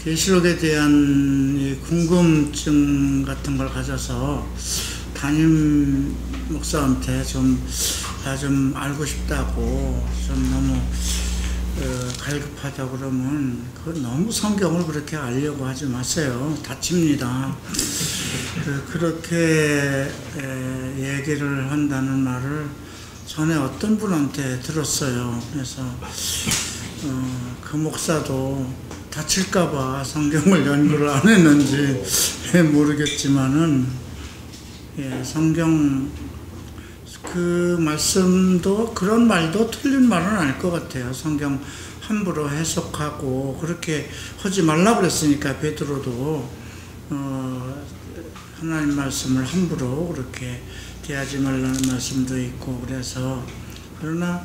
계시록에 대한 이 궁금증 같은 걸 가져서 담임 목사한테 좀 알고 싶다고 좀 너무 갈급하다 그러면 그 너무 성경을 그렇게 알려고 하지 마세요. 다칩니다. 그렇게 얘기를 한다는 말을 전에 어떤 분한테 들었어요. 그래서 그 목사도 다칠까봐 성경을 연구를 안 했는지 모르겠지만은 성경 그 말씀도 그런 말도 틀린 말은 아닐 것 같아요. 성경 함부로 해석하고 그렇게 하지 말라고 그랬으니까 베드로도 하나님 말씀을 함부로 그렇게 대하지 말라는 말씀도 있고 그래서 그러나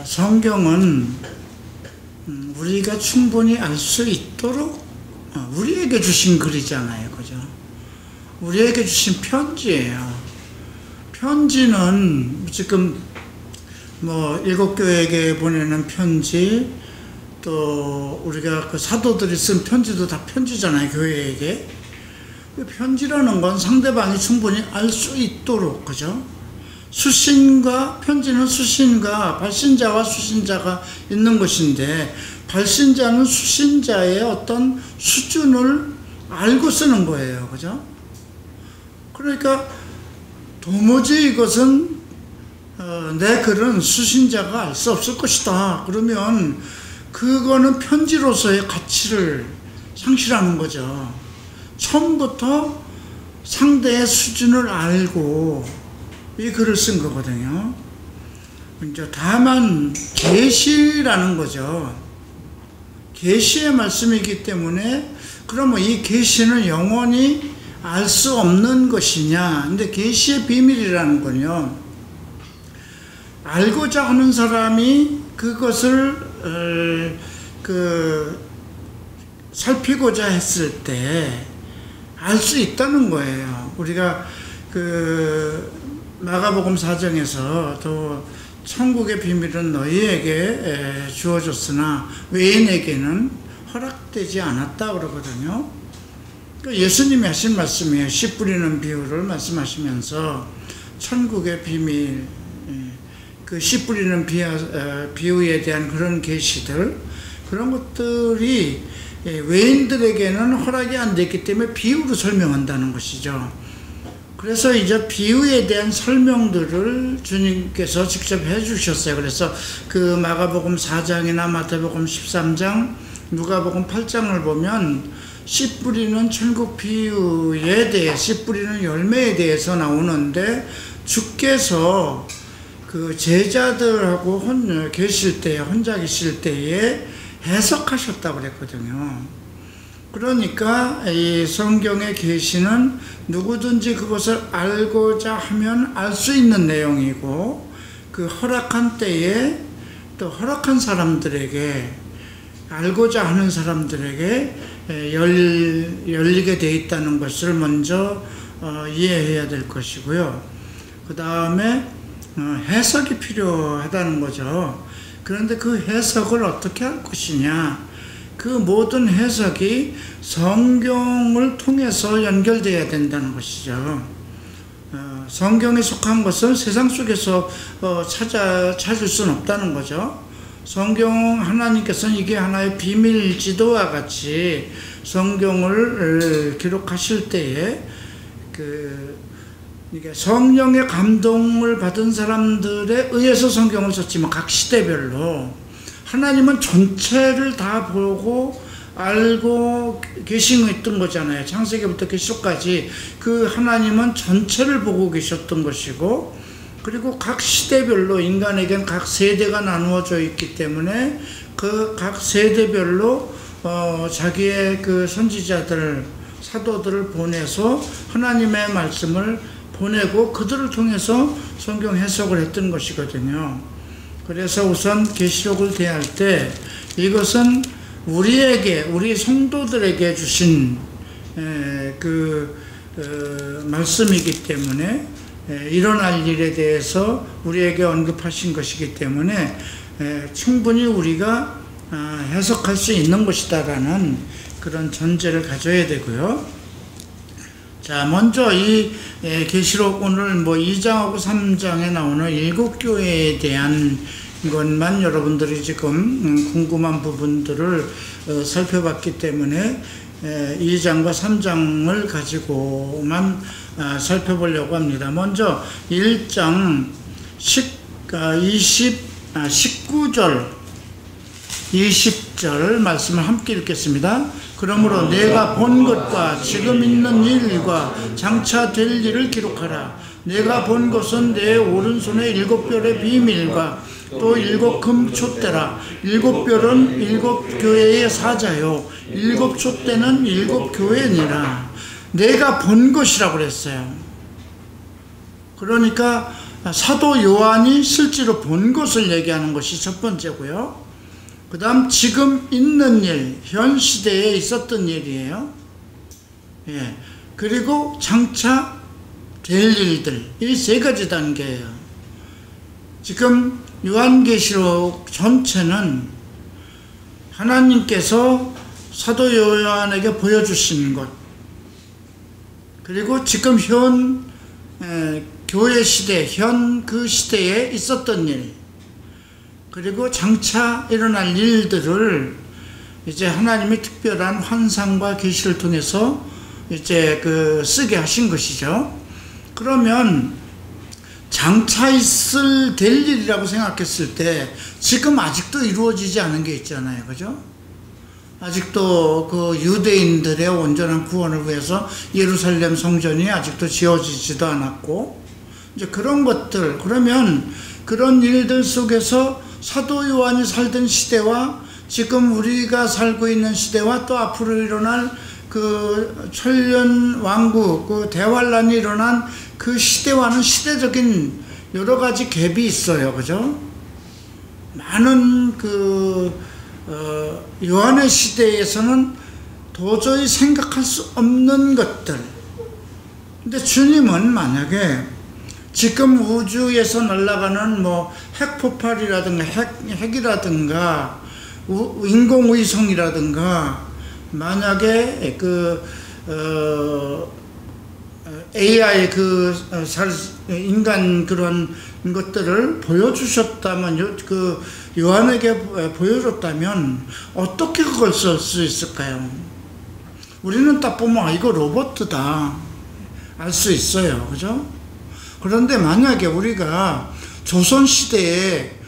성경은 우리가 충분히 알 수 있도록 우리에게 주신 글이잖아요. 그죠? 우리에게 주신 편지예요. 편지는 지금 일곱 교회에게 보내는 편지, 또 우리가 그 사도들이 쓴 편지도 다 편지잖아요. 교회에게. 편지라는 건 상대방이 충분히 알 수 있도록, 그죠? 편지는 수신과 발신자와 수신자가 있는 것인데, 발신자는 수신자의 어떤 수준을 알고 쓰는 거예요. 그죠? 그러니까 도무지 이것은 내 글은 수신자가 알 수 없을 것이다. 그러면 그거는 편지로서의 가치를 상실하는 거죠. 처음부터 상대의 수준을 알고 이 글을 쓴 거거든요. 이제 다만 계시라는 거죠. 계시의 말씀이기 때문에 그러면 이 계시는 영원히 알 수 없는 것이냐? 근데 계시의 비밀이라는 건요, 알고자 하는 사람이 그것을 살피고자 했을 때 알 수 있다는 거예요. 우리가 마가복음 4장에서 또 천국의 비밀은 너희에게 주어졌으나 외인에게는 허락되지 않았다 그러거든요. 예수님이 하신 말씀이에요. 씨 뿌리는 비유를 말씀하시면서 천국의 비밀, 그 씨 뿌리는 비유에 대한 그런 계시들, 그런 것들이 외인들에게는 허락이 안 됐기 때문에 비유로 설명한다는 것이죠. 그래서 이제 비유에 대한 설명들을 주님께서 직접 해주셨어요. 그래서 그 마가복음 4장이나 마태복음 13장, 누가복음 8장을 보면 씨 뿌리는 천국 비유에 대해, 씨 뿌리는 열매에 대해서 나오는데, 주께서 그 제자들하고 혼자 계실 때에 해석하셨다고 그랬거든요. 그러니까 이 성경의 계시는 누구든지 그것을 알고자 하면 알 수 있는 내용이고, 그 허락한 때에 또 허락한 사람들에게, 알고자 하는 사람들에게 열리게 되어 있다는 것을 먼저 이해해야 될 것이고요. 그 다음에 해석이 필요하다는 거죠. 그런데 그 해석을 어떻게 할 것이냐, 그 모든 해석이 성경을 통해서 연결되어야 된다는 것이죠. 성경에 속한 것을 세상 속에서 찾을 수는 없다는 거죠. 성경, 하나님께서는 이게 하나의 비밀 지도와 같이 성경을 기록하실 때에 이게 성령의 감동을 받은 사람들에 의해서 성경을 썼지만, 각 시대별로 하나님은 전체를 다 보고 알고 계시던 거잖아요. 창세기부터 계시록까지 그 하나님은 전체를 보고 계셨던 것이고, 그리고 각 시대별로 인간에겐 각 세대가 나누어져 있기 때문에 그 각 세대별로 자기의 그 선지자들, 사도들을 보내서 하나님의 말씀을 보내고 그들을 통해서 성경 해석을 했던 것이거든요. 그래서 우선 계시록을 대할 때 이것은 우리 성도들에게 주신 말씀이기 때문에, 일어날 일에 대해서 우리에게 언급하신 것이기 때문에 충분히 우리가 해석할 수 있는 것이다라는 그런 전제를 가져야 되고요. 자, 먼저 이 계시록 오늘 2장하고 3장에 나오는 7교회에 대한 것만 여러분들이 지금 궁금한 부분들을 살펴봤기 때문에 2장과 3장을 가지고만 살펴보려고 합니다. 먼저 1장 19절 20절 말씀을 함께 읽겠습니다. 그러므로 내가 본 것과 지금 있는 일과 장차 될 일을 기록하라. 내가 본 것은 내 오른손의 7별의 비밀과 또 7 금촛대라. 7별은 7 교회의 사자요 7 촛대는 7 교회니라. 내가 본 것이라고 그랬어요. 그러니까 사도 요한이 실제로 본 것을 얘기하는 것이 첫 번째고요. 그 다음 지금 있는 일, 현 시대에 있었던 일이에요. 예. 그리고 장차 될 일들, 이 세 가지 단계예요. 지금 요한계시록 전체는 하나님께서 사도 요한에게 보여주신 것, 그리고 지금 현 교회 시대, 현 그 시대에 있었던 일, 그리고 장차 일어날 일들을 이제 하나님의 특별한 환상과 계시를 통해서 이제 쓰게 하신 것이죠. 그러면 장차 있을 될 일이라고 생각했을 때 지금 아직도 이루어지지 않은 게 있잖아요. 그죠? 아직도 그 유대인들의 온전한 구원을 위해서 예루살렘 성전이 아직도 지어지지도 않았고, 이제 그런 것들, 그러면 그런 일들 속에서 사도 요한이 살던 시대와 지금 우리가 살고 있는 시대와 또 앞으로 일어날 그 천년 왕국, 그 대환란이 일어난 그 시대와는 시대적인 여러 가지 갭이 있어요. 그죠? 많은 요한의 시대에서는 도저히 생각할 수 없는 것들. 근데 주님은 만약에 지금 우주에서 날아가는 핵폭발이라든가 핵이라든가 인공위성이라든가 만약에 AI 인간 그런 것들을 보여주셨다면, 요한에게 보여줬다면 어떻게 그걸 쓸 수 있을까요? 우리는 딱 보면 이거 로봇이다 알 수 있어요. 그죠? 그런데 만약에 우리가 조선시대에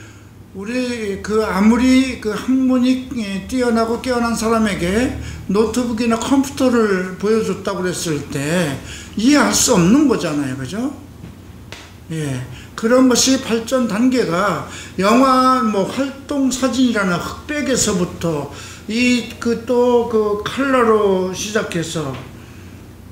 우리 아무리 학문이 뛰어나고 깨어난 사람에게 노트북이나 컴퓨터를 보여줬다고 그랬을 때 이해할 수 없는 거잖아요. 그죠? 예. 그런 것이 발전 단계가 영화 활동 사진이라는 흑백에서부터 컬러로 시작해서,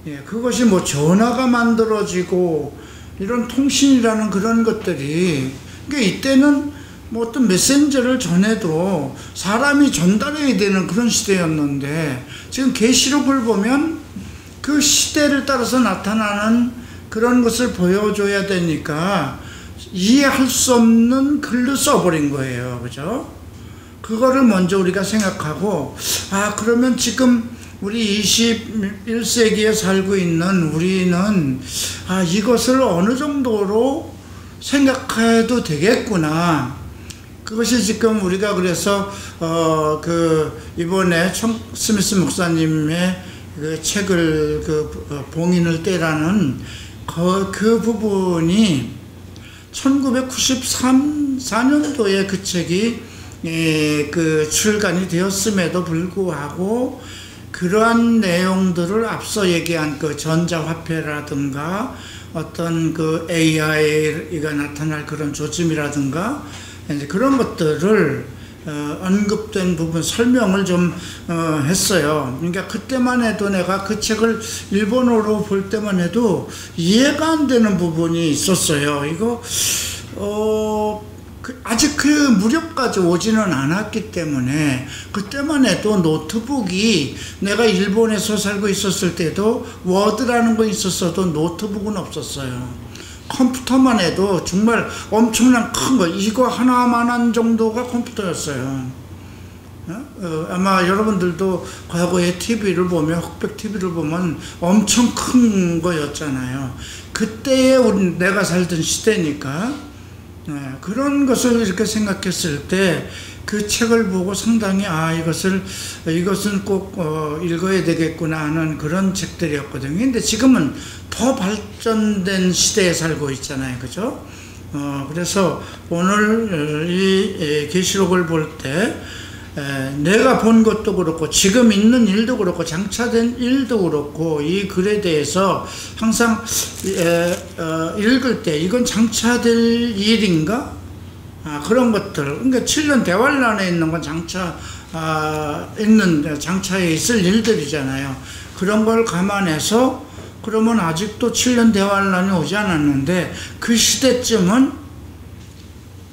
예, 그것이 전화가 만들어지고 이런 통신이라는 그런 것들이, 그러니까 이때는 어떤 메신저를 전해도 사람이 전달해야 되는 그런 시대였는데, 지금 계시록을 보면 그 시대를 따라서 나타나는 그런 것을 보여줘야 되니까 이해할 수 없는 글로 써버린 거예요. 그죠? 그거를 먼저 우리가 생각하고, 그러면 지금 우리 21세기에 살고 있는 우리는 이것을 어느 정도로 생각해도 되겠구나. 그것이 지금 우리가 그래서 이번에 스미스 목사님의 그 책을 봉인을 떼라는 그 부분이 1994년도에 그 책이 출간이 되었음에도 불구하고 그러한 내용들을 앞서 얘기한 전자화폐라든가 어떤 AI가 나타날 그런 조짐이라든가 그런 것들을 언급된 부분 설명을 좀 했어요. 그러니까 그때만 해도 내가 그 책을 일본어로 볼 때만 해도 이해가 안 되는 부분이 있었어요. 이거 아직 그 무렵까지 오지는 않았기 때문에 그때만 해도 노트북이, 내가 일본에서 살고 있었을 때도 워드라는 거 있었어도 노트북은 없었어요. 컴퓨터만 해도 정말 엄청난 큰 거, 이거 하나만한 정도가 컴퓨터였어요. 아마 여러분들도 과거에 TV를 보면, 흑백 TV를 보면 엄청 큰 거였잖아요. 그때에 내가 살던 시대니까, 그런 것을 이렇게 생각했을 때 그 책을 보고 상당히 이것은 꼭 읽어야 되겠구나 하는 그런 책들이었거든요. 근데 지금은 더 발전된 시대에 살고 있잖아요. 그죠? 그래서 오늘 이 계시록을 볼 때 내가 본 것도 그렇고 지금 있는 일도 그렇고 장차된 일도 그렇고 이 글에 대해서 항상 읽을 때 이건 장차될 일인가? 그런 것들. 그러니까 7년 대환란에 있는 건 장차에 있을 일들이잖아요. 그런 걸 감안해서 그러면 아직도 7년 대환란이 오지 않았는데 그 시대쯤은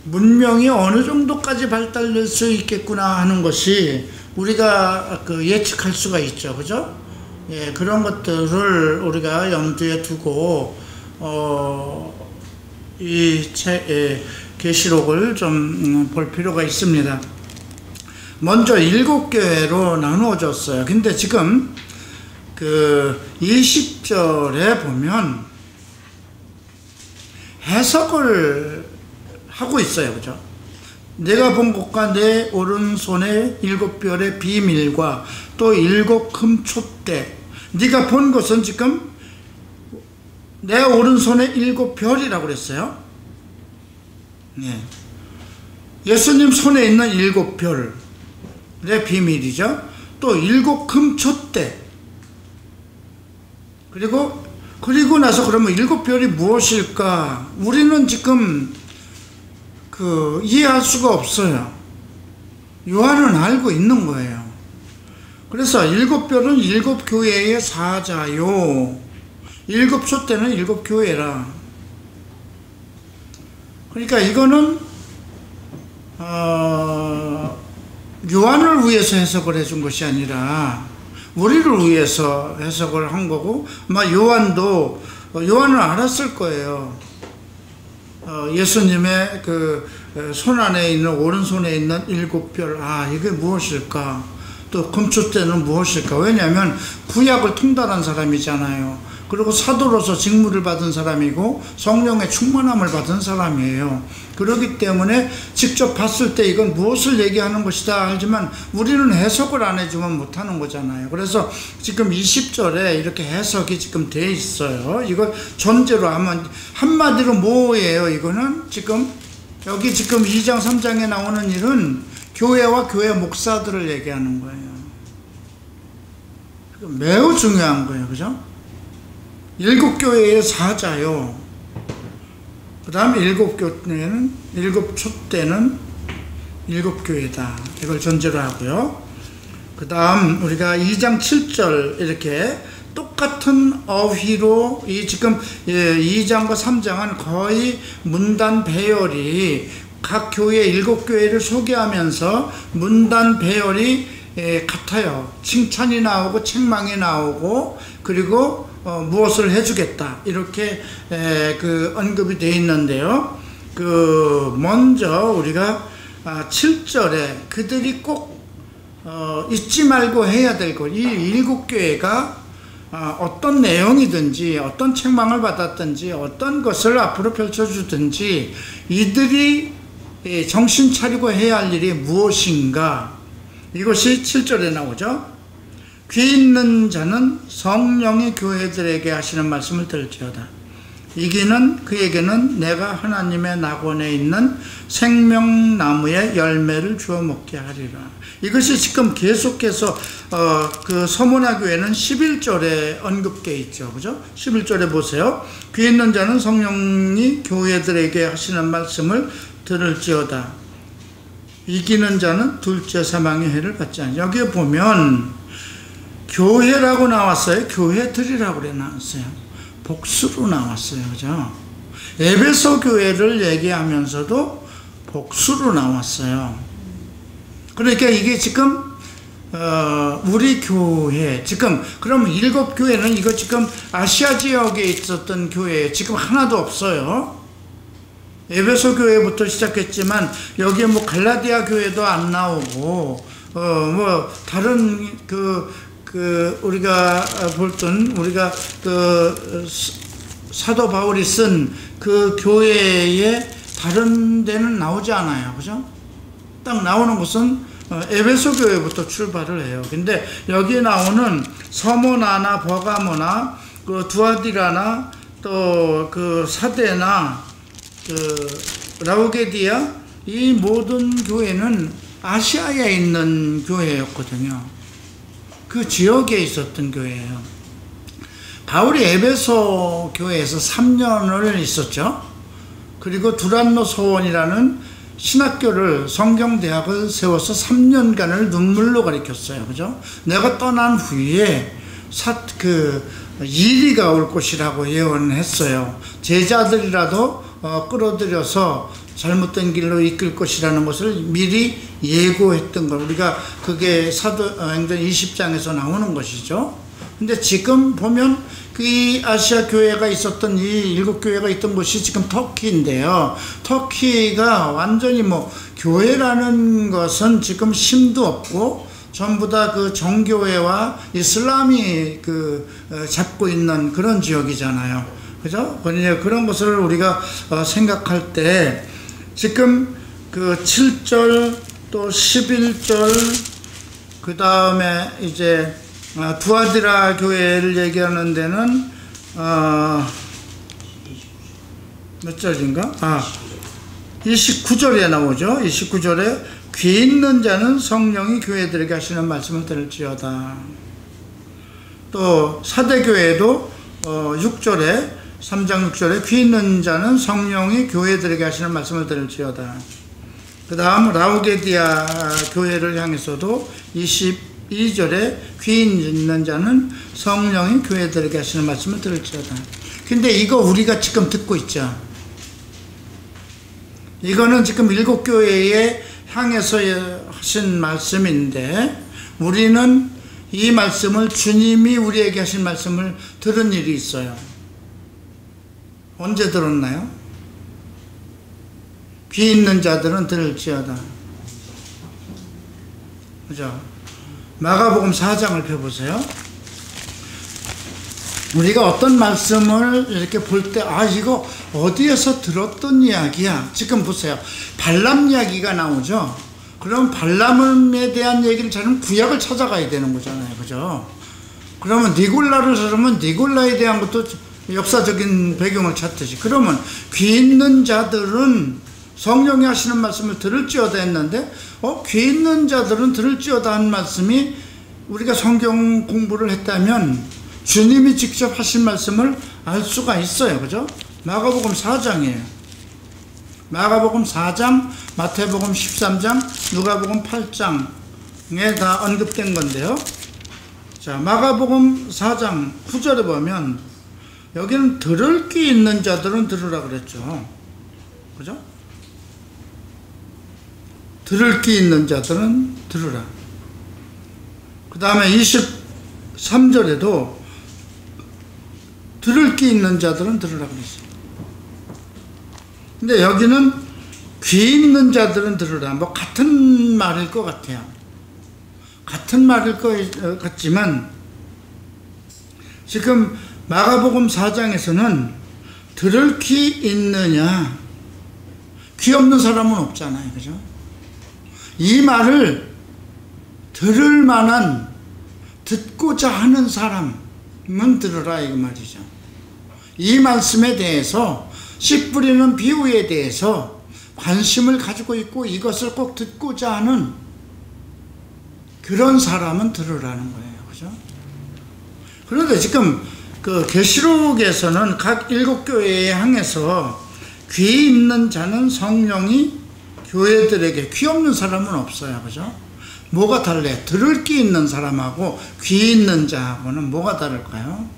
문명이 어느 정도까지 발달될 수 있겠구나 하는 것이 우리가 예측할 수가 있죠. 그죠? 예, 그런 것들을 우리가 염두에 두고, 이 계시록을 좀 볼 필요가 있습니다. 먼저 7교회로 나누어졌어요. 근데 지금 20절에 보면 해석을 하고 있어요. 그죠? 내가 본 것과 내 오른손의 7별의 비밀과 또 7 금촛대. 네가 본 것은 지금 내 오른손의 7별이라고 그랬어요. 네. 예수님 손에 있는 7별의 비밀이죠. 또 7 금촛대. 그리고 나서 그러면 7별이 무엇일까? 우리는 지금 이해할 수가 없어요. 요한은 알고 있는 거예요. 그래서 7별은 7 교회의 사자요. 7 촛대는 7 교회라. 그러니까 이거는 요한을 위해서 해석을 해준 것이 아니라 우리를 위해서 해석을 한 거고, 요한은 알았을 거예요. 예수님의 손 안에 있는, 오른손에 있는 7별, 이게 무엇일까? 또 금촛대는 무엇일까? 왜냐하면 구약을 통달한 사람이잖아요. 그리고 사도로서 직무를 받은 사람이고 성령의 충만함을 받은 사람이에요. 그렇기 때문에 직접 봤을 때 이건 무엇을 얘기하는 것이다 하지만 우리는 해석을 안 해주면 못하는 거잖아요. 그래서 지금 20절에 이렇게 해석이 지금 돼 있어요. 이걸 전제로 하면 한마디로 뭐예요? 이거는 여기 지금 2장 3장에 나오는 일은 교회와 교회 목사들을 얘기하는 거예요. 매우 중요한 거예요. 그죠? 7 교회의 사자요. 그 다음 7 교회는 7 촛대는 7 교회다. 이걸 전제로 하고요. 그 다음 우리가 2장 7절 이렇게 똑같은 어휘로 지금 2장과 3장은 거의 문단 배열이 각 교회 7 교회를 소개하면서 문단 배열이 같아요. 칭찬이 나오고 책망이 나오고 그리고 무엇을 해주겠다 이렇게 언급이 되어 있는데요. 먼저 우리가 7절에 그들이 꼭 잊지 말고 해야 될 것, 이 7 교회가 어떤 내용이든지 어떤 책망을 받았든지 어떤 것을 앞으로 펼쳐주든지 이들이 정신 차리고 해야 할 일이 무엇인가, 이것이 7절에 나오죠. 귀 있는 자는 성령이 교회들에게 하시는 말씀을 들을지어다. 이기는 그에게는 내가 하나님의 낙원에 있는 생명나무의 열매를 주어 먹게 하리라. 이것이 지금 계속해서 서문화 교회는 11절에 언급되어 있죠. 그죠? 11절에 보세요. 귀 있는 자는 성령이 교회들에게 하시는 말씀을 들을지어다. 이기는 자는 둘째 사망의 해를 받지 않으리라. 여기에 보면 교회라고 나왔어요? 교회들이라고 그래 나왔어요? 복수로 나왔어요. 그죠? 에베소 교회를 얘기하면서도 복수로 나왔어요. 그러니까 이게 지금 우리 교회 지금 그럼 7 교회는 이거 지금 아시아 지역에 있었던 교회 지금 하나도 없어요. 에베소 교회부터 시작했지만 여기에 갈라디아 교회도 안 나오고 뭐 다른 우리가 볼던 우리가 사도 바울이 쓴 그 교회에 다른 데는 나오지 않아요. 그죠? 딱 나오는 것은 에베소 교회부터 출발을 해요. 근데 여기 나오는 서모나나 버가모나 그 두아디라나 또 그 사데나 그 라우게디아 이 모든 교회는 아시아에 있는 교회였거든요. 그 지역에 있었던 교회예요. 바울이 에베소 교회에서 3년을 있었죠. 그리고 두란노 소원이라는 신학교를 성경대학을 세워서 3년간을 눈물로 가르쳤어요. 그죠? 내가 떠난 후에 일이가 올 것이라고 예언했어요. 제자들이라도 끌어들여서 잘못된 길로 이끌 것이라는 것을 미리 예고했던 걸 우리가 그게 사도행전 20장에서 나오는 것이죠. 근데 지금 보면 그 아시아 교회가 있었던 이 7교회가 있던 곳이 지금 터키인데요. 터키가 완전히 뭐 교회라는 것은 지금 힘도 없고 전부 다 그 정교회와 이슬람이 잡고 있는 그런 지역이잖아요. 그죠? 그런 것을 우리가 생각할 때 지금 그 7절 또 11절 그 다음에 이제 두아디라 교회를 얘기하는 데는 몇 절인가? 29절에 나오죠. 29절에 귀 있는 자는 성령이 교회들에게 하시는 말씀을 들을지어다. 또 사대교회도 6절에 3장 6절에 귀 있는 자는 성령이 교회들에게 하시는 말씀을 들을지어다. 그 다음 라우게디아 교회를 향해서도 22절에 귀 있는 자는 성령이 교회들에게 하시는 말씀을 들을지어다. 근데 이거 우리가 지금 듣고 있죠. 이거는 지금 7교회에 향해서 하신 말씀인데 우리는 이 말씀을 주님이 우리에게 하신 말씀을 들은 일이 있어요. 언제 들었나요? 귀 있는 자들은 들을지어다. 그죠? 마가복음 4장을 펴보세요. 우리가 어떤 말씀을 이렇게 볼 때 이거 어디에서 들었던 이야기야. 지금 보세요. 발람 이야기가 나오죠. 그럼 발람에 대한 얘기를 찾으면 구약을 찾아가야 되는 거잖아요. 그죠? 그러면 니골라를 찾으면 니골라에 대한 것도 역사적인 배경을 찾듯이. 그러면 귀 있는 자들은 성령이 하시는 말씀을 들을지어다 했는데 귀 있는 자들은 들을지어다 한 말씀이 우리가 성경 공부를 했다면 주님이 직접 하신 말씀을 알 수가 있어요. 그죠? 마가복음 4장이에요. 마가복음 4장, 마태복음 13장, 누가복음 8장에 다 언급된 건데요. 자, 마가복음 4장 9절에 보면 여기는 들을 귀 있는 자들은 들으라 그랬죠. 그죠? 들을 귀 있는 자들은 들으라. 그 다음에 23절에도 들을 귀 있는 자들은 들으라 그랬어요. 근데 여기는 귀 있는 자들은 들으라. 뭐 같은 말일 것 같아요. 같은 말일 것 같지만 지금 마가복음 4장에서는 들을 귀 있느냐, 귀 없는 사람은 없잖아요. 그죠? 이 말을 들을 만한, 듣고자 하는 사람은 들으라 이 말이죠. 이 말씀에 대해서 씨 뿌리는 비유에 대해서 관심을 가지고 있고 이것을 꼭 듣고자 하는 그런 사람은 들으라는 거예요. 그죠? 그런데 지금 그 계시록에서는 각 7교회에 향해서 귀 있는 자는 성령이 교회들에게, 귀 없는 사람은 없어요. 그죠? 뭐가 달라요? 들을 귀 있는 사람하고 귀 있는 자하고는 뭐가 다를까요?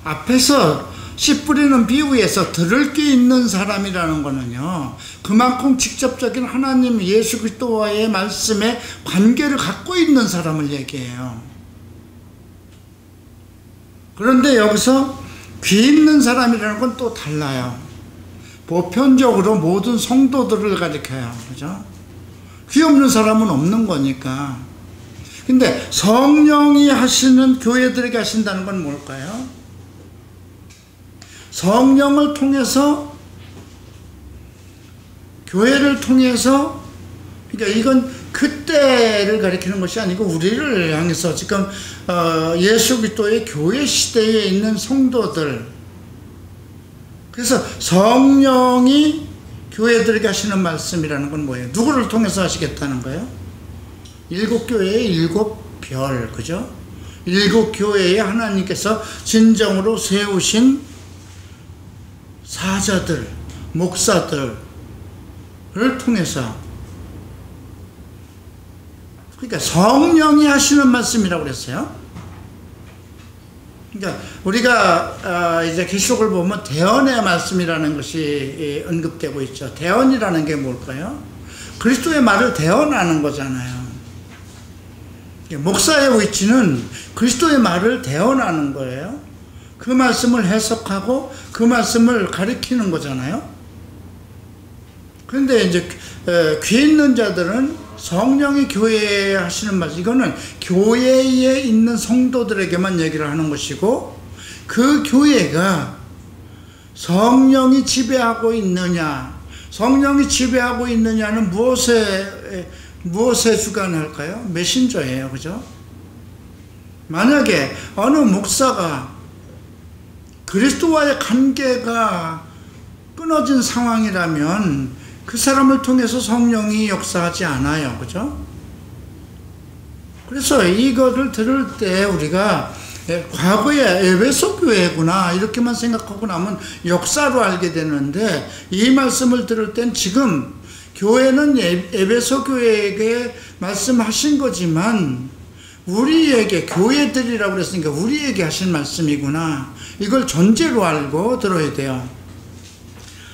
앞에서 씨 뿌리는 비유에서 들을 귀 있는 사람이라는 거는요, 그만큼 직접적인 하나님 예수 그리스도와의 말씀에 관계를 갖고 있는 사람을 얘기해요. 그런데 여기서 귀 있는 사람이라는 건 또 달라요. 보편적으로 모든 성도들을 가리켜요. 그죠? 귀 없는 사람은 없는 거니까. 근데 성령이 하시는, 교회들에게 하신다는 건 뭘까요? 성령을 통해서, 교회를 통해서, 그러니까 이건 그때를 가리키는 것이 아니고 우리를 향해서 지금 예수 그리스도의 교회 시대에 있는 성도들, 그래서 성령이 교회들에게 하시는 말씀이라는 건 뭐예요? 누구를 통해서 하시겠다는 거예요? 일곱 교회의 일곱 별, 그죠? 일곱 교회에 하나님께서 진정으로 세우신 사자들, 목사들을 통해서, 그러니까 성령이 하시는 말씀이라고 그랬어요. 그러니까 우리가 이제 계시록을 보면 대언의 말씀이라는 것이 언급되고 있죠. 대언이라는 게 뭘까요? 그리스도의 말을 대언하는 거잖아요. 목사의 위치는 그리스도의 말을 대언하는 거예요. 그 말씀을 해석하고 그 말씀을 가리키는 거잖아요. 그런데 이제 귀 있는 자들은 성령이 교회에 하시는 말씀, 이거는 교회에 있는 성도들에게만 얘기를 하는 것이고, 그 교회가 성령이 지배하고 있느냐, 성령이 지배하고 있느냐는 무엇에 주관할까요? 메신저예요. 그죠? 만약에 어느 목사가 그리스도와의 관계가 끊어진 상황이라면 그 사람을 통해서 성령이 역사하지 않아요. 그죠? 그래서 이거를 들을 때 우리가 과거에 에베소 교회구나 이렇게만 생각하고 나면 역사로 알게 되는데, 이 말씀을 들을 땐 지금 교회는 에베소 교회에게 말씀하신 거지만 우리에게, 교회들이라고 그랬으니까 우리에게 하신 말씀이구나, 이걸 전제로 알고 들어야 돼요.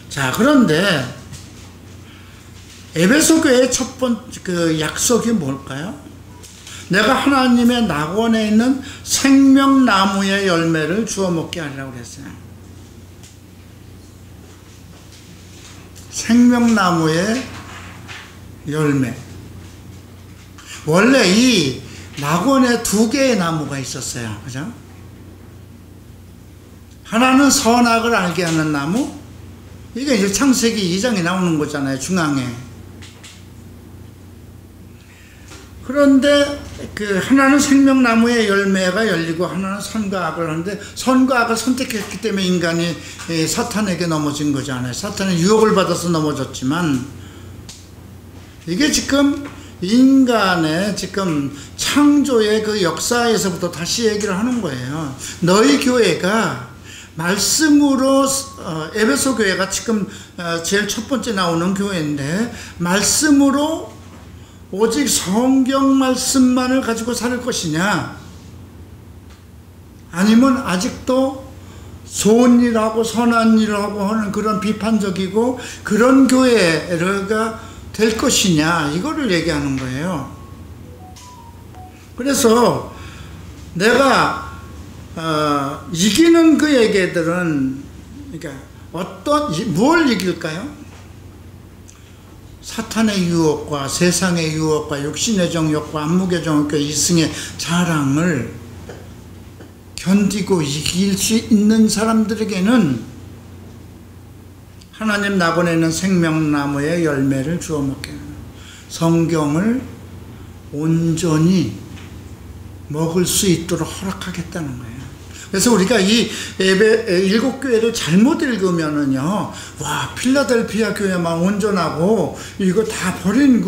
자, 그런데 에베소 교회의 첫 번째 약속이 뭘까요? 내가 하나님의 낙원에 있는 생명나무의 열매를 주워 먹게 하리라고 그랬어요. 생명나무의 열매. 원래 이 낙원에 두 개의 나무가 있었어요. 그죠? 하나는 선악을 알게 하는 나무. 이게 이제 창세기 2장에 나오는 거잖아요. 중앙에. 그런데 하나는 생명나무의 열매가 열리고 하나는 선과 악을 하는데, 선과 악을 선택했기 때문에 인간이 사탄에게 넘어진 거잖아요. 사탄의 유혹을 받아서 넘어졌지만, 이게 지금 인간의 지금 창조의 그 역사에서부터 다시 얘기를 하는 거예요. 너희 교회가 말씀으로, 에베소 교회가 지금 제일 첫 번째 나오는 교회인데, 말씀으로 오직 성경 말씀만을 가지고 살 것이냐, 아니면 아직도 좋은 일하고 선한 일하고 하는 그런 비판적이고 그런 교회가 될 것이냐, 이거를 얘기하는 거예요. 그래서 내가 이기는 그에게들은, 그러니까 뭘 이길까요? 사탄의 유혹과 세상의 유혹과 육신의 정욕과 안목의 정욕과 이승의 자랑을 견디고 이길 수 있는 사람들에게는 하나님 낙원에 있는 생명나무의 열매를 주워 먹게 하는, 성경을 온전히 먹을 수 있도록 허락하겠다는 거예요. 그래서 우리가 이 일곱 교회를 잘못 읽으면은요, 와, 필라델피아 교회만 온전하고 이거 다 버린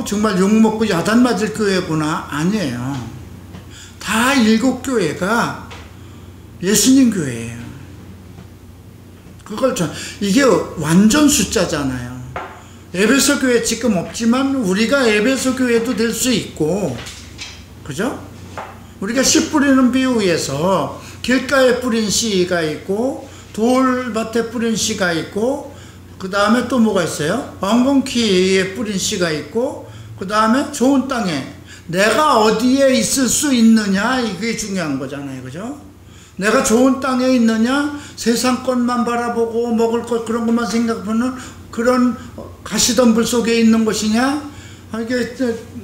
정말 욕먹고 야단 맞을 교회구나. 아니에요. 다 일곱 교회가 예수님 교회예요. 이게 완전 숫자잖아요. 에베소 교회 지금 없지만 우리가 에베소 교회도 될 수 있고, 그죠? 우리가 씨 뿌리는 비유에서 길가에 뿌린 씨가 있고 돌밭에 뿌린 씨가 있고, 그 다음에 또 뭐가 있어요? 엉겅퀴에 뿌린 씨가 있고, 그 다음에 좋은 땅에, 내가 어디에 있을 수 있느냐, 이게 중요한 거잖아요. 그죠? 내가 좋은 땅에 있느냐, 세상 것만 바라보고 먹을 것 그런 것만 생각하는 그런 가시덤불 속에 있는 것이냐, 이게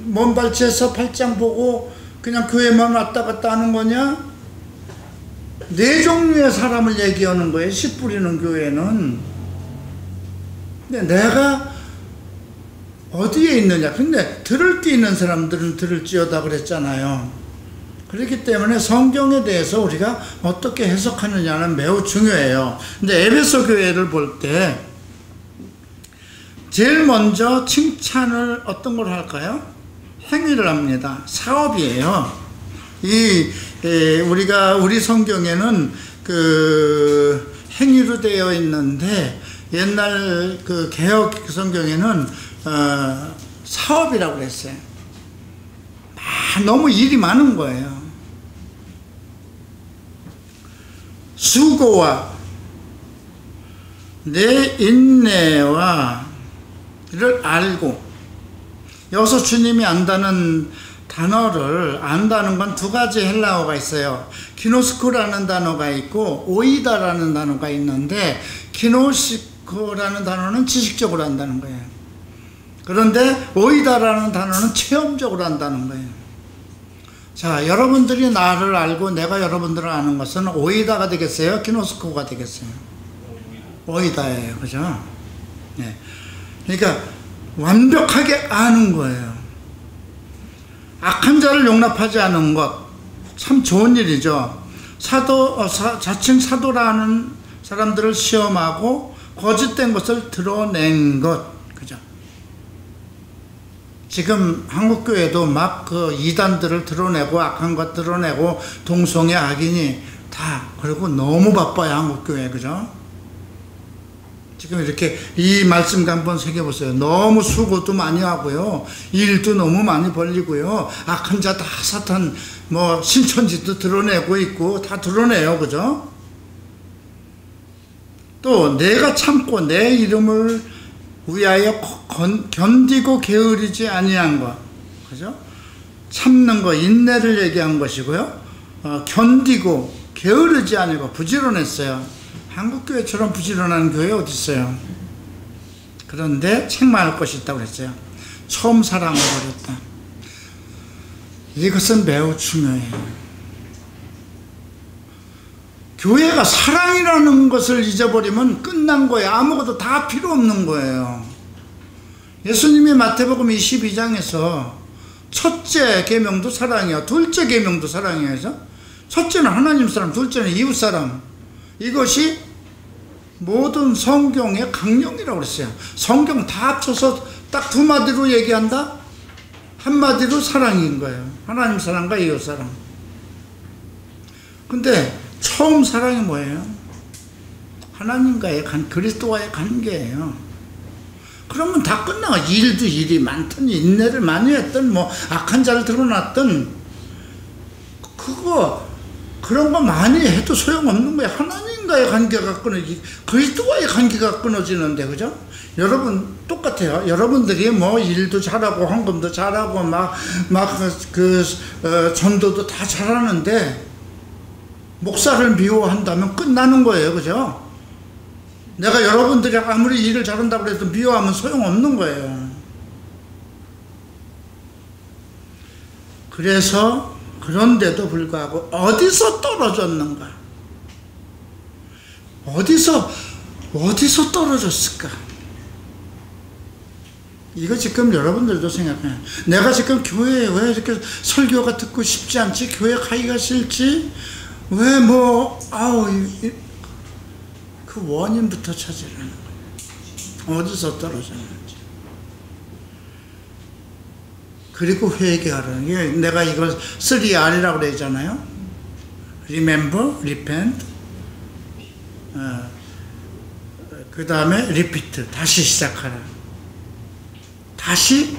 먼 발치에서 팔짱 보고 그냥 교회만 왔다 갔다 하는 거냐? 네 종류의 사람을 얘기하는 거예요. 씨 뿌리는 교회는. 근데 내가 어디에 있느냐? 근데 들을 게 있는 사람들은 들을지어다 그랬잖아요. 그렇기 때문에 성경에 대해서 우리가 어떻게 해석하느냐는 매우 중요해요. 근데 에베소 교회를 볼 때 제일 먼저 칭찬을 어떤 걸 할까요? 행위를 합니다. 사업이에요. 우리 성경에는 그 행위로 되어 있는데 옛날 그 개혁 성경에는 사업이라고 그랬어요. 너무 일이 많은 거예요. 수고와 내 인내와 를 알고, 여기서 주님이 안다는 단어를 안다는 건 두 가지 헬라어가 있어요. 키노스코라는 단어가 있고 오이다라는 단어가 있는데, 키노스코라는 단어는 지식적으로 한다는 거예요. 그런데 오이다라는 단어는 체험적으로 한다는 거예요. 자, 여러분들이 나를 알고 내가 여러분들을 아는 것은 오이다가 되겠어요? 키노스코가 되겠어요? 오이다예요. 그죠? 네. 그러니까 완벽하게 아는 거예요. 악한 자를 용납하지 않은 것, 참 좋은 일이죠. 자칭 사도라는 사람들을 시험하고 거짓된 것을 드러낸 것, 그죠? 지금 한국교회도 막 그 이단들을 드러내고 악한 것 드러내고 동성애 악인이 다, 그리고 너무 바빠요, 한국교회, 그죠? 지금 이렇게 이 말씀과 한번 새겨보세요. 너무 수고도 많이 하고요, 일도 너무 많이 벌리고요, 악한 자 다 사탄 뭐 신천지도 드러내고 있고 다 드러내요, 그죠? 또 내가 참고 내 이름을 위하여 견디고 게으르지 아니한 것, 그죠? 참는 거, 인내를 얘기한 것이고요, 견디고 게으르지 아니고 부지런했어요. 한국교회처럼 부지런한 교회 어디 있어요? 그런데 책망할 것이 있다고 그랬어요. 처음 사랑을 버렸다. 이것은 매우 중요해요. 교회가 사랑이라는 것을 잊어버리면 끝난 거예요. 아무것도 다 필요 없는 거예요. 예수님이 마태복음 22장에서 첫째 계명도 사랑이야, 둘째 계명도 사랑이야죠. 첫째는 하나님 사람, 둘째는 이웃 사람. 이것이 모든 성경의 강령이라고 그랬어요. 성경 다 합쳐서 딱 두 마디로 얘기한다? 한마디로 사랑인 거예요. 하나님 사랑과 이웃 사랑. 근데 처음 사랑이 뭐예요? 하나님과의 그리스도와의 관계예요. 그러면 다 끝나가. 일도 일이 많든 인내를 많이 했든 뭐 악한 자를 드러났든 그런 거 많이 해도 소용없는 거예요. 하나님과의 관계가 그리스도와의 관계가 끊어지는데, 그죠? 여러분 똑같아요. 여러분들이 뭐 일도 잘하고 헌금도 잘하고 전도도 다 잘하는데 목사를 미워한다면 끝나는 거예요, 그죠? 내가 여러분들이 아무리 일을 잘한다고 해도 미워하면 소용없는 거예요. 그래서 그런데도 불구하고 어디서 떨어졌는가? 어디서 떨어졌을까? 이거 지금 여러분들도 생각해요. 내가 지금 교회에 왜 이렇게 설교가 듣고 싶지 않지? 교회 가기가 싫지? 왜 그 원인부터 찾으라는 거예요. 어디서 떨어졌는지. 그리고 회개하라는 게, 내가 이걸 3R이라고 그러잖아요. Remember, Repent, 그 다음에 Repeat, 다시 시작하라. 다시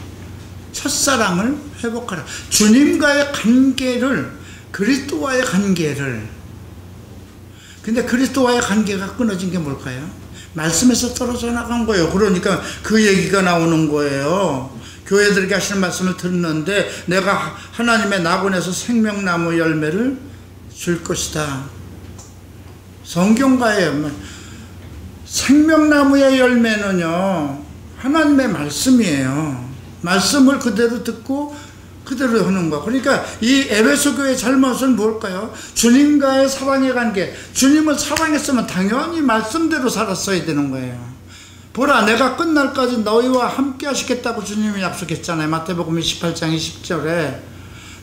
첫사랑을 회복하라. 주님과의 관계를, 그리스도와의 관계를. 근데 그리스도와의 관계가 끊어진 게 뭘까요? 말씀에서 떨어져 나간 거예요. 그러니까 그 얘기가 나오는 거예요. 교회들에게 하시는 말씀을 듣는데 내가 하나님의 낙원에서 생명나무 열매를 줄 것이다. 성경가의 생명나무의 열매는요, 하나님의 말씀이에요. 말씀을 그대로 듣고 그대로 하는 거. 그러니까 이 에베소 교회의 잘못은 뭘까요? 주님과의 사랑의 관계. 주님을 사랑했으면 당연히 말씀대로 살았어야 되는 거예요. 보라, 내가 끝날까지 너희와 함께 하시겠다고 주님이 약속했잖아요. 마태복음 28장 20절에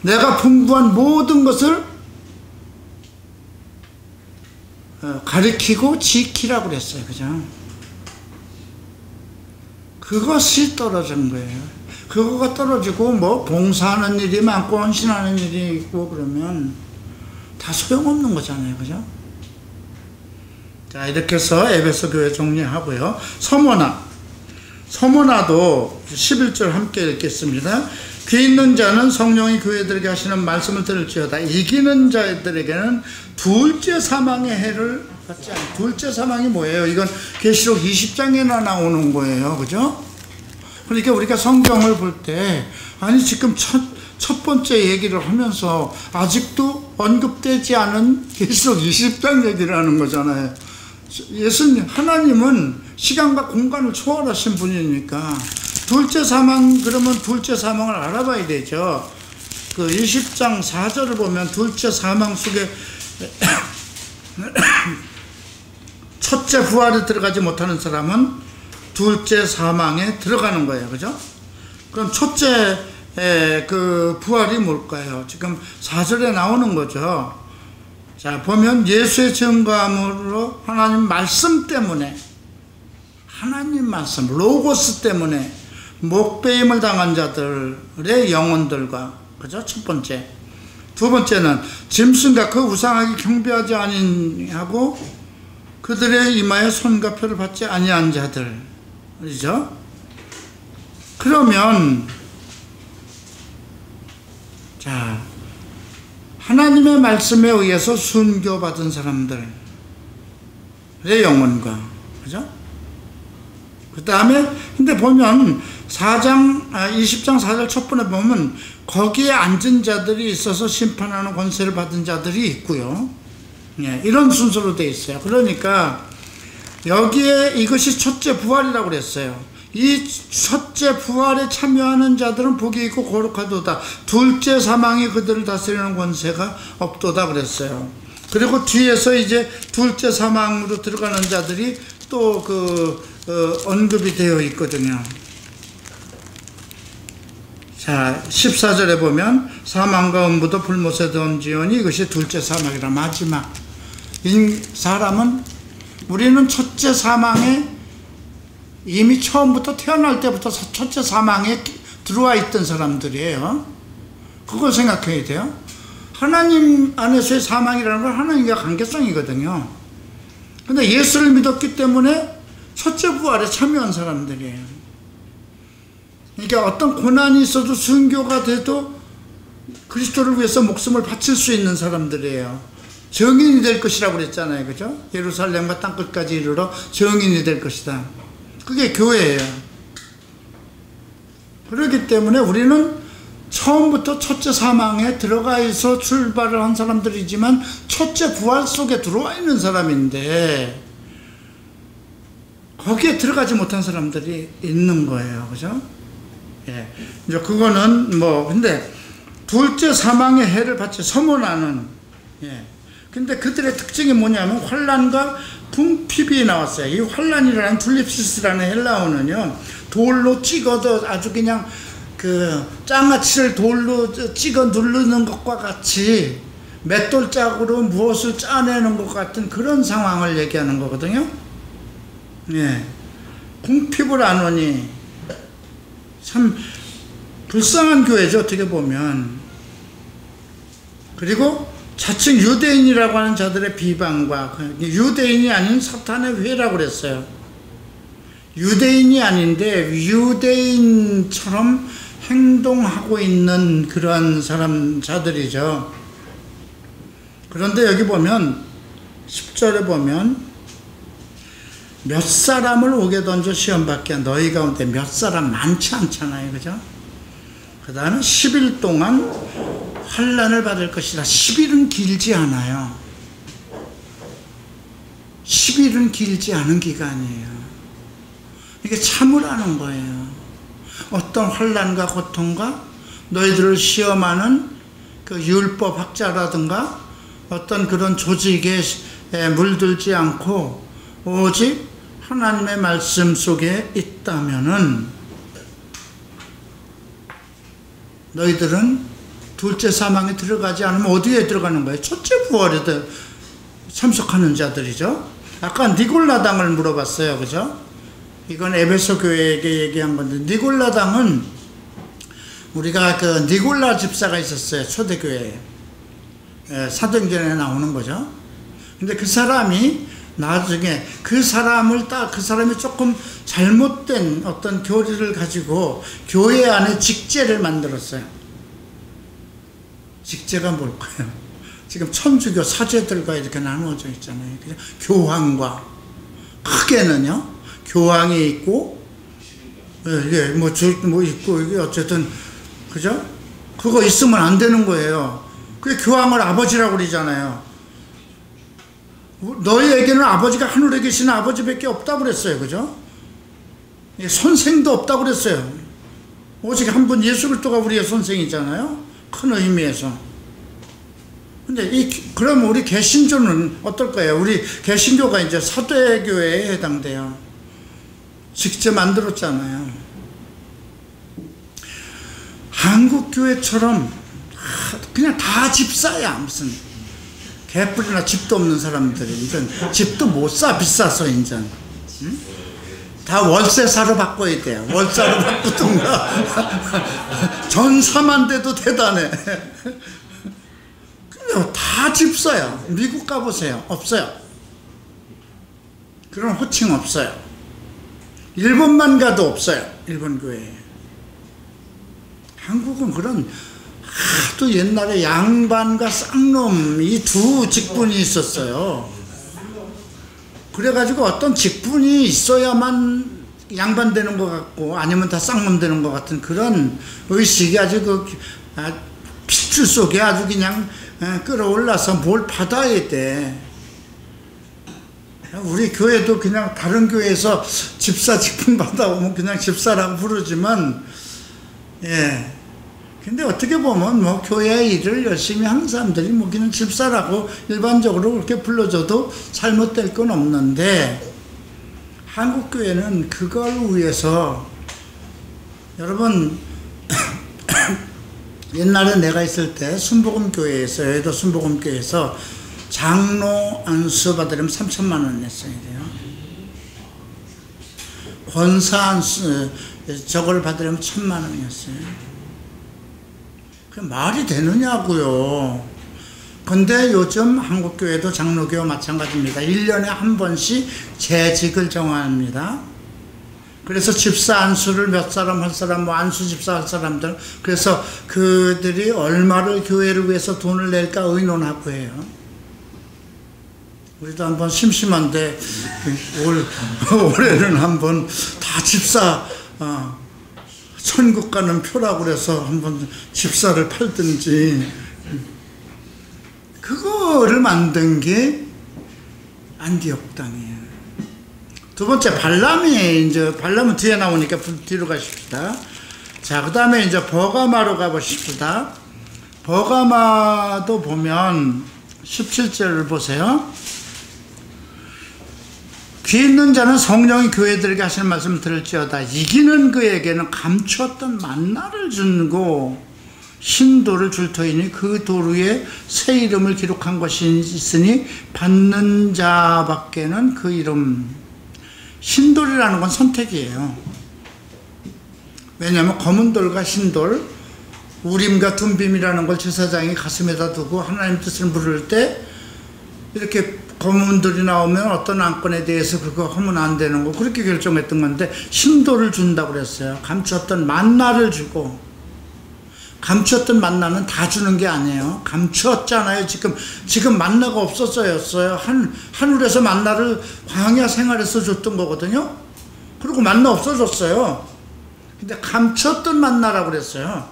내가 풍부한 모든 것을 가르치고 지키라고 그랬어요. 그죠? 그것이 떨어진 거예요. 그거가 떨어지고 뭐 봉사하는 일이 많고 헌신하는 일이 있고 그러면 다 소용없는 거잖아요. 그죠? 자, 이렇게 해서 에베소 교회 정리하고요. 서머나도 11절 함께 읽겠습니다. 귀 있는 자는 성령이 교회들에게 하시는 말씀을 들을지어다. 이기는 자들에게는 둘째 사망의 해를 받지 않아. 둘째 사망이 뭐예요? 이건 계시록 20장에나 나오는 거예요. 그죠? 그러니까 우리가 성경을 볼 때, 아니, 지금 첫 번째 얘기를 하면서 아직도 언급되지 않은 계시록 20장 얘기를 하는 거잖아요. 예수님, 하나님은 시간과 공간을 초월하신 분이니까, 둘째 사망, 그러면 둘째 사망을 알아봐야 되죠. 그 20장 4절을 보면 둘째 사망 속에 첫째 부활에 들어가지 못하는 사람은 둘째 사망에 들어가는 거예요. 그죠? 그럼 첫째 그 부활이 뭘까요? 지금 4절에 나오는 거죠. 자, 보면 예수의 증거함으로 하나님 말씀 때문에, 하나님 말씀, 로고스 때문에 목배임을 당한 자들의 영혼들과, 그죠? 첫 번째. 두 번째는 짐승과 그 우상에게 경배하지 아니하고 그들의 이마에 손과 표를 받지 아니한 자들. 그죠? 그러면, 자, 하나님의 말씀에 의해서 순교받은 사람들의 영혼과, 그죠? 그 다음에, 근데 보면, 20장 4절 첫 번에 보면, 거기에 앉은 자들이 있어서 심판하는 권세를 받은 자들이 있고요. 예, 이런 순서로 되어 있어요. 그러니까, 여기에 이것이 첫째 부활이라고 그랬어요. 이 첫째 부활에 참여하는 자들은 복이 있고 거룩하도다. 둘째 사망이 그들을 다스리는 권세가 없도다 그랬어요. 그리고 뒤에서 이제 둘째 사망으로 들어가는 자들이 또 언급이 되어 있거든요. 자, 14절에 보면 사망과 음부도 불못에 던지오니 이것이 둘째 사망이라. 마지막 사람은, 우리는 첫째 사망에 이미 처음부터 태어날 때부터 첫째 사망에 들어와 있던 사람들이에요. 그걸 생각해야 돼요. 하나님 안에서의 사망이라는 건 하나님과 관계성이거든요. 근데 예수를 믿었기 때문에 첫째 부활에 참여한 사람들이에요. 그러니까 어떤 고난이 있어도 순교가 돼도 그리스도를 위해서 목숨을 바칠 수 있는 사람들이에요. 정인이 될 것이라고 그랬잖아요. 그죠? 예루살렘과 땅끝까지 이르러 정인이 될 것이다. 그게 교회예요. 그렇기 때문에 우리는 처음부터 첫째 사망에 들어가서 출발을 한 사람들이지만 첫째 부활 속에 들어와 있는 사람인데 거기에 들어가지 못한 사람들이 있는 거예요. 그죠? 예. 이제 그거는 근데 둘째 사망의 해를 받지 서문하는, 예. 근데 그들의 특징이 뭐냐면 환난과 궁핍이 나왔어요. 이 환난이라는 툴립시스라는 헬라어는요, 돌로 찍어도 아주 그냥 장아찌를 돌로 찍어 누르는 것과 같이 맷돌짝으로 무엇을 짜내는 것 같은 그런 상황을 얘기하는 거거든요. 예. 궁핍을 안 오니 참 불쌍한 교회죠, 어떻게 보면. 그리고 자칭 유대인이라고 하는 자들의 비방과, 유대인이 아닌 사탄의 회라고 그랬어요. 유대인이 아닌데 유대인처럼 행동하고 있는 그러한 자들이죠. 그런데 여기 보면 10절에 보면 몇 사람을 옥에 던져 시험 받게 한 너희 가운데 몇 사람 많지 않잖아요. 그죠? 그 다음에 10일 동안 환난을 받을 것이다. 10일은 길지 않아요. 10일은 길지 않은 기간이에요. 이게 참으라는 거예요. 어떤 환난과 고통과 너희들을 시험하는 그 율법학자라든가 어떤 그런 조직에 물들지 않고 오직 하나님의 말씀 속에 있다면은 너희들은 둘째 사망에 들어가지 않으면 어디에 들어가는 거예요? 첫째 부활에 참석하는 자들이죠. 아까 니골라당을 물어봤어요. 그죠? 이건 에베소 교회에게 얘기한 건데, 니골라당은 우리가 그 니골라 집사가 있었어요. 초대교회에. 사도행전에 나오는 거죠. 근데 그 사람이 나중에 그 사람이 조금 잘못된 어떤 교리를 가지고 교회 안에 직제를 만들었어요. 직제가 뭘까요? 지금 천주교 사제들과 이렇게 나누어져 있잖아요. 교황과, 크게는요, 교황이 있고, 이게 뭐 있고, 이게 어쨌든, 그죠? 그거 있으면 안 되는 거예요. 그게 교황을 아버지라고 그러잖아요. 너희에게는 아버지가 하늘에 계시는 아버지밖에 없다고 그랬어요. 그죠? 선생도 없다고 그랬어요. 오직 한 분 예수 그리스도가 우리의 선생이잖아요. 큰 의미에서. 근데 그럼 우리 개신교는 어떨까요? 우리 개신교가 이제 사도교회에 해당돼요. 직접 만들었잖아요. 한국교회처럼 그냥 다 집사야. 무슨 개뿔이나 집도 없는 사람들이 이제 집도 못 사. 비싸서 이제. 응? 다 월세사로 바꿔야 돼요. 월세로 바꾸든가. 전사만 돼도 대단해. 다 집사야. 미국 가보세요. 없어요. 그런 호칭 없어요. 일본만 가도 없어요. 일본 교회에. 한국은 그런 하도 옛날에 양반과 쌍놈 이 두 직분이 있었어요. 그래가지고 어떤 직분이 있어야만 양반 되는 것 같고 아니면 다 쌍놈 되는 것 같은 그런 의식이 아주 핏줄 속에 아주 그냥 끌어올라서 뭘 받아야 돼. 우리 교회도 그냥 다른 교회에서 집사 직분 받아오면 그냥 집사라고 부르지만, 예. 근데 어떻게 보면 뭐 교회의 일을 열심히 하는 사람들이 뭐 그냥 집사라고 일반적으로 그렇게 불러줘도 잘못될 건 없는데, 한국 교회는 그걸 위해서, 여러분 옛날에 내가 있을 때 순복음교회에서, 여의도 순복음교회에서 장로 안수 받으려면 3천만 원 냈어야 돼요. 권사 안수 저걸 받으려면 1,000만 원이었어요. 그 말이 되느냐고요. 근데 요즘 한국교회도 장로교와 마찬가지입니다. 1년에 한 번씩 재직을 정합니다. 그래서 집사 안수를 몇 사람 할 사람, 뭐 안수 집사 할 사람들, 그래서 그들이 얼마를 교회를 위해서 돈을 낼까 의논하고 해요. 우리도 한번 심심한데 올해는 한번 다 집사 천국 가는 표라고 그래서 한번 집사를 팔든지, 그거를 만든 게 안디옥 땅이에요. 두 번째 발람은 뒤에 나오니까 뒤로 가십시다. 자, 그 다음에 이제 버가마로 가보십시다. 버가마도 보면 17절을 보세요. 귀 있는 자는 성령이 교회들에게 하시는 말씀을 들을지어다. 이기는 그에게는 감추었던 만나를 주고 신도를 줄 터이니 그 돌 위에 새 이름을 기록한 것이 있으니 받는 자밖에는 그 이름. 신돌이라는 건 선택이에요. 왜냐하면 검은 돌과 신돌, 우림과 둠빔이라는 걸 제사장이 가슴에다 두고 하나님 뜻을 물을 때 이렇게 검은 돌이 나오면 어떤 안건에 대해서 그거 하면 안 되는 거, 그렇게 결정했던 건데, 신돌을 준다고 그랬어요. 감추었던 만나를 주고. 감추었던 만나는 다 주는 게 아니에요. 감추었잖아요. 지금 만나가 없었어요. 하늘에서 만나를 광야 생활에서 줬던 거거든요. 그리고 만나 없어졌어요. 근데 감추었던 만나라고 그랬어요.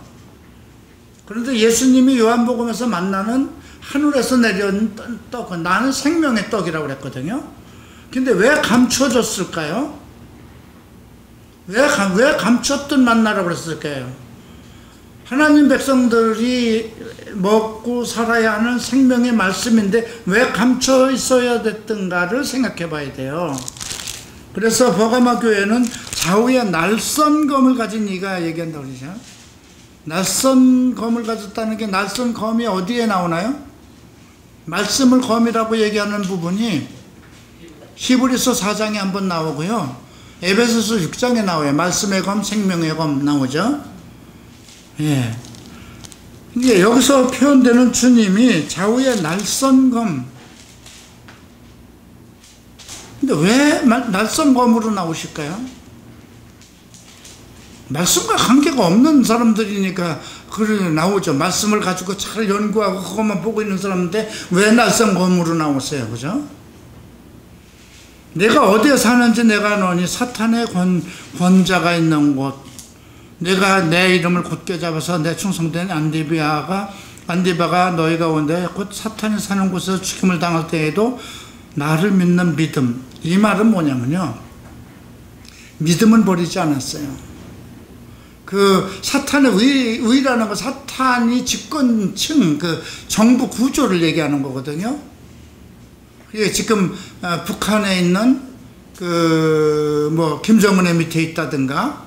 그런데 예수님이 요한복음에서 만나는 하늘에서 내려온 떡, 나는 생명의 떡이라고 그랬거든요. 근데 왜 감춰졌을까요? 왜 감췄던 만나라고 그랬을까요? 하나님 백성들이 먹고 살아야 하는 생명의 말씀인데 왜 감춰 있어야 됐던가를 생각해 봐야 돼요. 그래서 버가마 교회는 좌우에 날선 검을 가진 이가 얘기한다고 그러죠. 날선 검을 가졌다는 게, 날선 검이 어디에 나오나요? 말씀을 검이라고 얘기하는 부분이 히브리서 4장에 한번 나오고요, 에베소서 6장에 나와요. 말씀의 검, 생명의 검 나오죠. 예. 이게 여기서 표현되는 주님이 좌우에 날선 검. 근데 왜 날선 검으로 나오실까요? 말씀과 관계가 없는 사람들이니까 그래 나오죠. 말씀을 가지고 잘 연구하고 그것만 보고 있는 사람인데 왜 날선 검으로 나오세요? 그죠? 내가 어디에 사는지 내가 너니 사탄의 권자가 있는 곳, 내가 내 이름을 곧게 잡아서 내 충성된 안디바가 너희 가운데 곧 사탄이 사는 곳에서 죽임을 당할 때에도 나를 믿는 믿음. 이 말은 뭐냐면요, 믿음은 버리지 않았어요. 그 사탄의 의라는 거, 사탄이 집권층, 그 정부 구조를 얘기하는 거거든요. 이게 지금 북한에 있는 김정은의 밑에 있다든가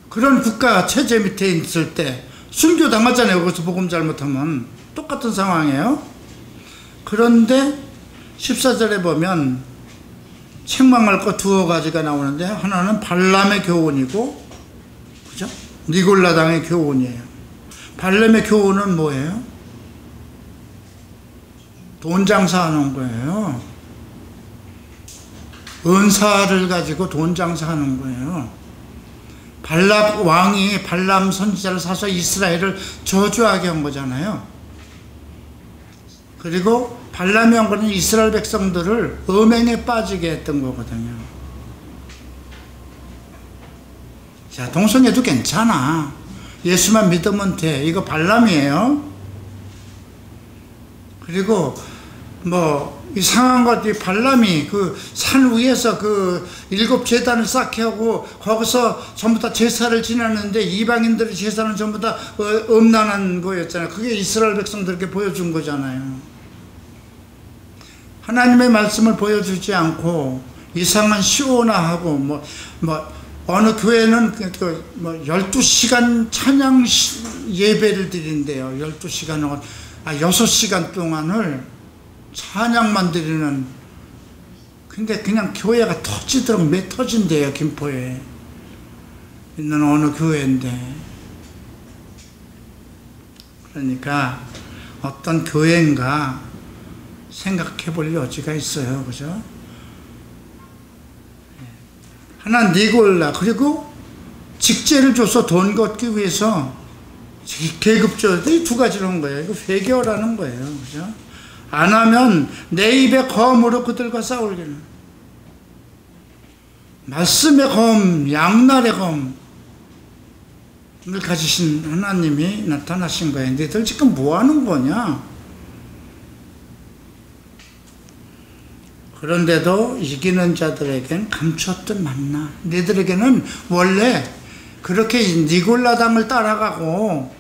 그런 국가 체제 밑에 있을 때 순교 당하잖아요. 거기서 복음 잘못하면 똑같은 상황이에요. 그런데 14절에 보면 책망할 것 두어 가지가 나오는데, 하나는 발람의 교훈이고, 그죠? 니골라당의 교훈이에요. 발람의 교훈은 뭐예요? 돈 장사하는 거예요. 은사를 가지고 돈 장사하는 거예요. 발람 왕이 발람 선지자를 사서 이스라엘을 저주하게 한 거잖아요. 그리고 발람이 한 거는 이스라엘 백성들을 음행에 빠지게 했던 거거든요. 자, 동성애도 괜찮아. 예수만 믿으면 돼. 이거 발람이에요. 그리고 이상한 것, 이 발람이 그 산 위에서 그 7 제단을 쌓게 하고 거기서 전부 다 제사를 지냈는데 이방인들의 제사는 전부 다 음란한 거였잖아요. 그게 이스라엘 백성들에게 보여준 거잖아요. 하나님의 말씀을 보여주지 않고 이상한 시오나하고 어느 교회는 12시간 찬양 예배를 드린대요. 12시간, 6시간 동안을 찬양만 드리는. 근데 그냥 교회가 터지도록 터진대요. 김포에 있는 어느 교회인데. 그러니까 어떤 교회인가 생각해 볼 여지가 있어요. 그죠? 하나 니골라, 그리고 직제를 줘서 돈 걷기 위해서 계급조, 이 2가지로 한 거예요. 이거 회개하라는 거예요. 그죠? 안 하면 내 입의 검으로 그들과 싸울기는. 말씀의 검, 양날의 검을 가지신 하나님이 나타나신 거예요. 너희들 지금 뭐 하는 거냐? 그런데도 이기는 자들에겐 감췄던 만나. 너희들에게는 원래 그렇게 니골라당을 따라가고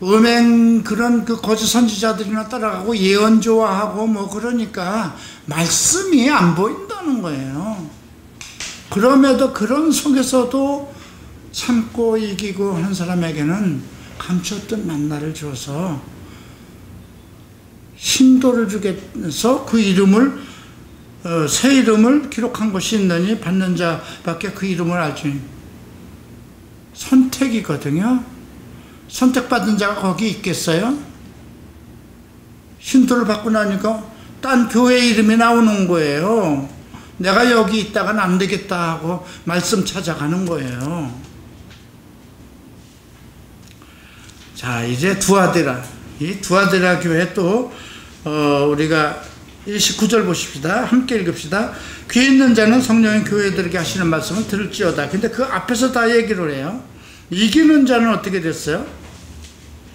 음행 그런 그 거짓 선지자들이나 따라가고 예언 좋아하고 그러니까 말씀이 안 보인다는 거예요. 그럼에도 그런 속에서도 참고 이기고 한 사람에게는 감췄던 만나를 줘서 신도를 주겠어 그 이름을 새 이름을 기록한 것이 있느니 받는 자밖에 그 이름을 알지. 선택이거든요. 선택받은 자가 거기 있겠어요? 신도를 받고 나니까 딴 교회 이름이 나오는 거예요. 내가 여기 있다가는 안 되겠다 하고 말씀 찾아가는 거예요. 자, 이제 두아디라. 이 두아디라 교회 또 우리가 19절 보십시다. 함께 읽읍시다. 귀 있는 자는 성령의 교회들에게 하시는 말씀을 들을지어다. 근데 그 앞에서 다 얘기를 해요. 이기는 자는 어떻게 됐어요?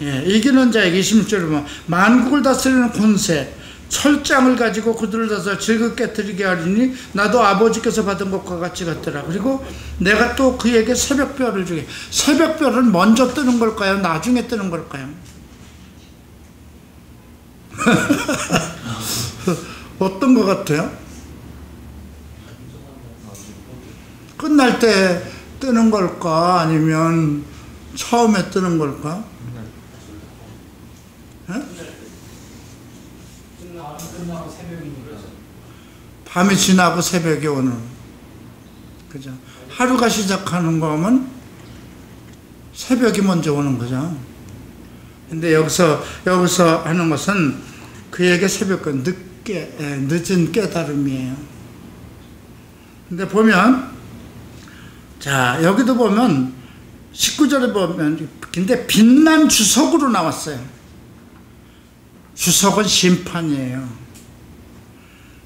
예, 이기는 자에게 26절에 보면 만국을 다스리는 권세, 철장을 가지고 그들을 다서 즐겁게 드리게 하리니 나도 아버지께서 받은 것과 같이 같더라. 그리고 내가 또 그에게 새벽별을 주게. 새벽별은 먼저 뜨는 걸까요? 나중에 뜨는 걸까요? 어떤 것 같아요? 끝날 때 뜨는 걸까? 아니면 처음에 뜨는 걸까? 끝나고 새벽이니까. 밤이 지나고 새벽이 오는. 그죠? 하루가 시작하는 거면 새벽이 먼저 오는 거죠. 근데 여기서 하는 것은 그에게 새벽은 늦은 깨달음이에요. 근데 보면, 자, 여기도 보면, 19절에 보면, 근데 빛난 주석으로 나왔어요. 주석은 심판이에요.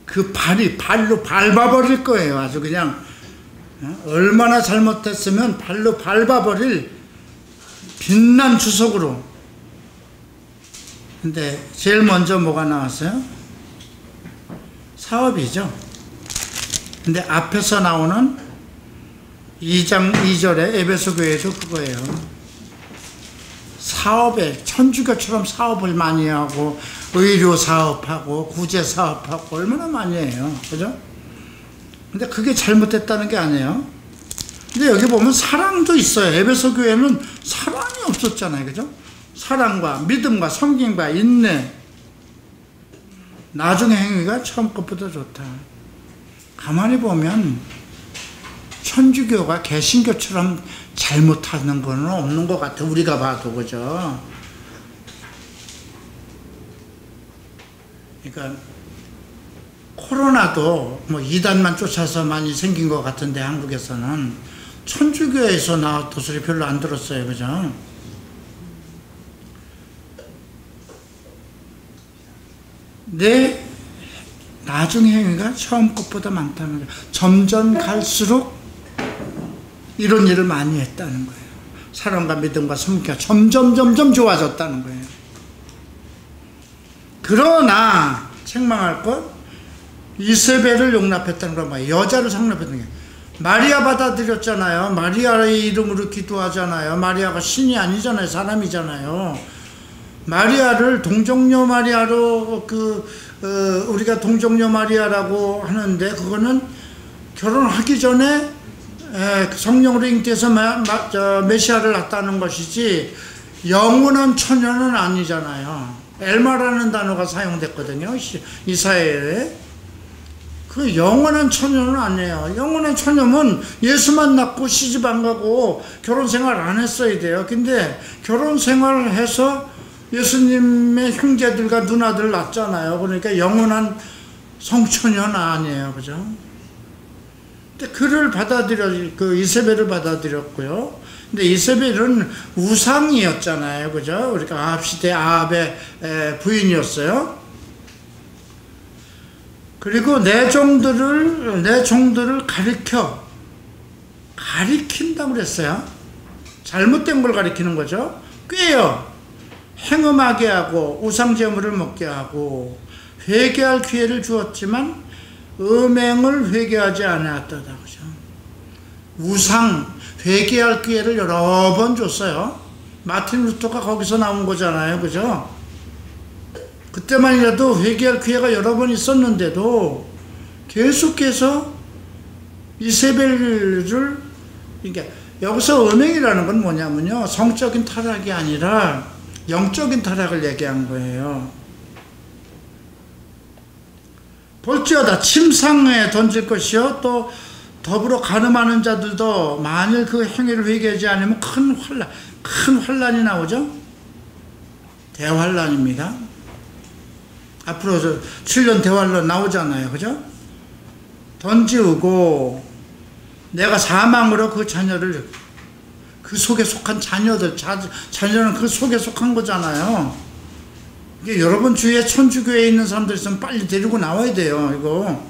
그 발로 밟아버릴 거예요. 아주 그냥, 얼마나 잘못했으면 발로 밟아버릴 빛난 주석으로. 근데 제일 먼저 뭐가 나왔어요? 사업이죠. 근데 앞에서 나오는 2장 2절에 에베소 교회도 그거예요. 사업에 천주교처럼 사업을 많이 하고 의료 사업하고 구제 사업하고 얼마나 많이 해요. 그죠? 근데 그게 잘못됐다는 게 아니에요. 근데 여기 보면 사랑도 있어요. 에베소 교회는 사랑이 없었잖아요. 그죠? 사랑과 믿음과 섬김과 인내, 나중의 행위가 처음 것보다 좋다. 가만히 보면 천주교가 개신교처럼 잘못하는 건 없는 것 같아. 우리가 봐도. 그죠? 그러니까 코로나도 뭐 이단만 쫓아서 많이 생긴 것 같은데 한국에서는 천주교에서 나왔던 소리 별로 안 들었어요. 그죠? 내 나중 행위가 처음 것보다 많다는 거예요. 점점 갈수록 이런 일을 많이 했다는 거예요. 사랑과 믿음과 섬기가 점점 좋아졌다는 거예요. 그러나 책망할 것, 이세벨을 용납했다는 건 뭐예요? 여자를 상납했다는 게. 마리아 받아들였잖아요. 마리아의 이름으로 기도하잖아요. 마리아가 신이 아니잖아요. 사람이잖아요. 마리아를 동정녀 마리아로 우리가 동정녀 마리아라고 하는데 그거는 결혼하기 전에 성령으로 잉태해서 메시아를 낳았다는 것이지 영원한 처녀는 아니잖아요. 엘마라는 단어가 사용됐거든요. 이사야에. 그 영원한 처녀는 아니에요. 영원한 처녀면 예수만 낳고 시집 안 가고 결혼 생활 안 했어야 돼요. 근데 결혼 생활을 해서 예수님의 형제들과 누나들 낳잖아요. 그러니까 영원한 성처녀는 아니에요. 그죠? 근데 그를 이세벨을 받아들였고요. 근데 이세벨은 우상이었잖아요. 그죠? 그러니까 아합 시대 아합의 부인이었어요. 그리고 내 종들을 가리킨다고 그랬어요. 잘못된 걸 가리키는 거죠. 꾀요. 행음하게 하고 우상제물을 먹게 하고 회개할 기회를 주었지만 음행을 회개하지 않았다다. 그죠? 우상 회개할 기회를 여러 번 줬어요. 마틴 루터가 거기서 나온 거잖아요. 그죠? 그때만이라도 회개할 기회가 여러 번 있었는데도 계속해서 이세벨을, 그러니까 여기서 음행이라는 건 뭐냐면요, 성적인 타락이 아니라 영적인 타락을 얘기한 거예요. 볼지어다 침상에 던질 것이요 또 더불어 간음하는 자들도 만일 그 행위를 회개하지 않으면 큰 환난이 나오죠. 대환난입니다. 앞으로 7년 대환난 나오잖아요. 그죠? 던지우고 내가 사망으로 그 자녀를, 그 속에 속한 자녀들, 자녀는 그 속에 속한 거잖아요. 이게 여러분 주위에 천주교에 있는 사람들 있으면 빨리 데리고 나와야 돼요. 이거.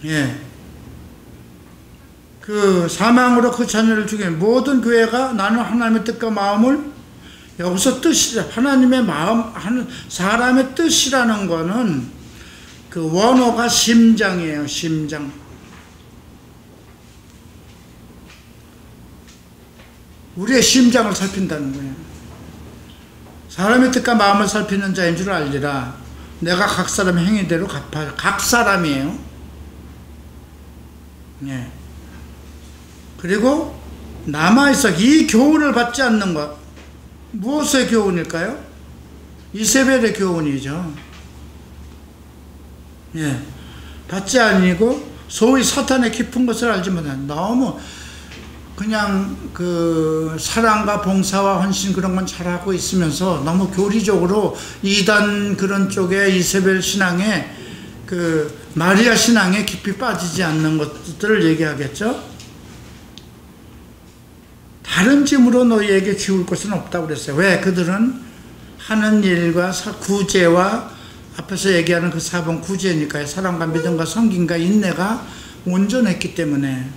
예. 그 사망으로 그 자녀를 죽인 모든 교회가 나는 하나님의 뜻과 마음을 여기서 뜻이, 하나님의 마음, 사람의 뜻이라는 거는 그 원어가 심장이에요, 심장. 우리의 심장을 살핀다는 거예요. 사람의 뜻과 마음을 살피는 자인 줄 알리라. 내가 각 사람의 행위대로 갚아. 각 사람이에요. 예. 그리고 남아있어. 이 교훈을 받지 않는 것. 무엇의 교훈일까요? 이세벨의 교훈이죠. 예. 받지 아니고 소위 사탄의 깊은 것을 알지 못한, 너무 그냥 그 사랑과 봉사와 헌신 그런 건 잘하고 있으면서 너무 교리적으로 이단 그런 쪽에 이세벨 신앙에 그 마리아 신앙에 깊이 빠지지 않는 것들을 얘기하겠죠. 다른 짐으로 너희에게 지울 것은 없다고 그랬어요. 왜? 그들은 하는 일과 구제와 앞에서 얘기하는 그 4번 구제니까요. 사랑과 믿음과 섬김과 인내가 온전했기 때문에.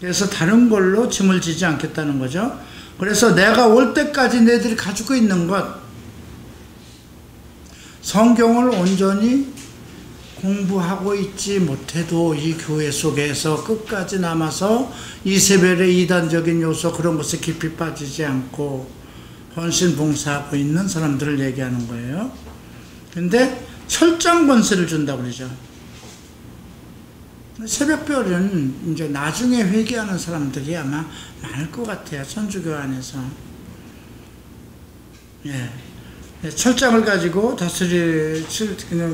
그래서 다른 걸로 짐을 지지 않겠다는 거죠. 그래서 내가 올 때까지 너희들이 가지고 있는 것, 성경을 온전히 공부하고 있지 못해도 이 교회 속에서 끝까지 남아서 이세벨의 이단적인 요소 그런 것에 깊이 빠지지 않고 헌신 봉사하고 있는 사람들을 얘기하는 거예요. 근데 철장 권세를 준다고 그러죠. 새벽별은 이제 나중에 회개하는 사람들이 아마 많을 것 같아요. 천주교 안에서. 예. 철장을 가지고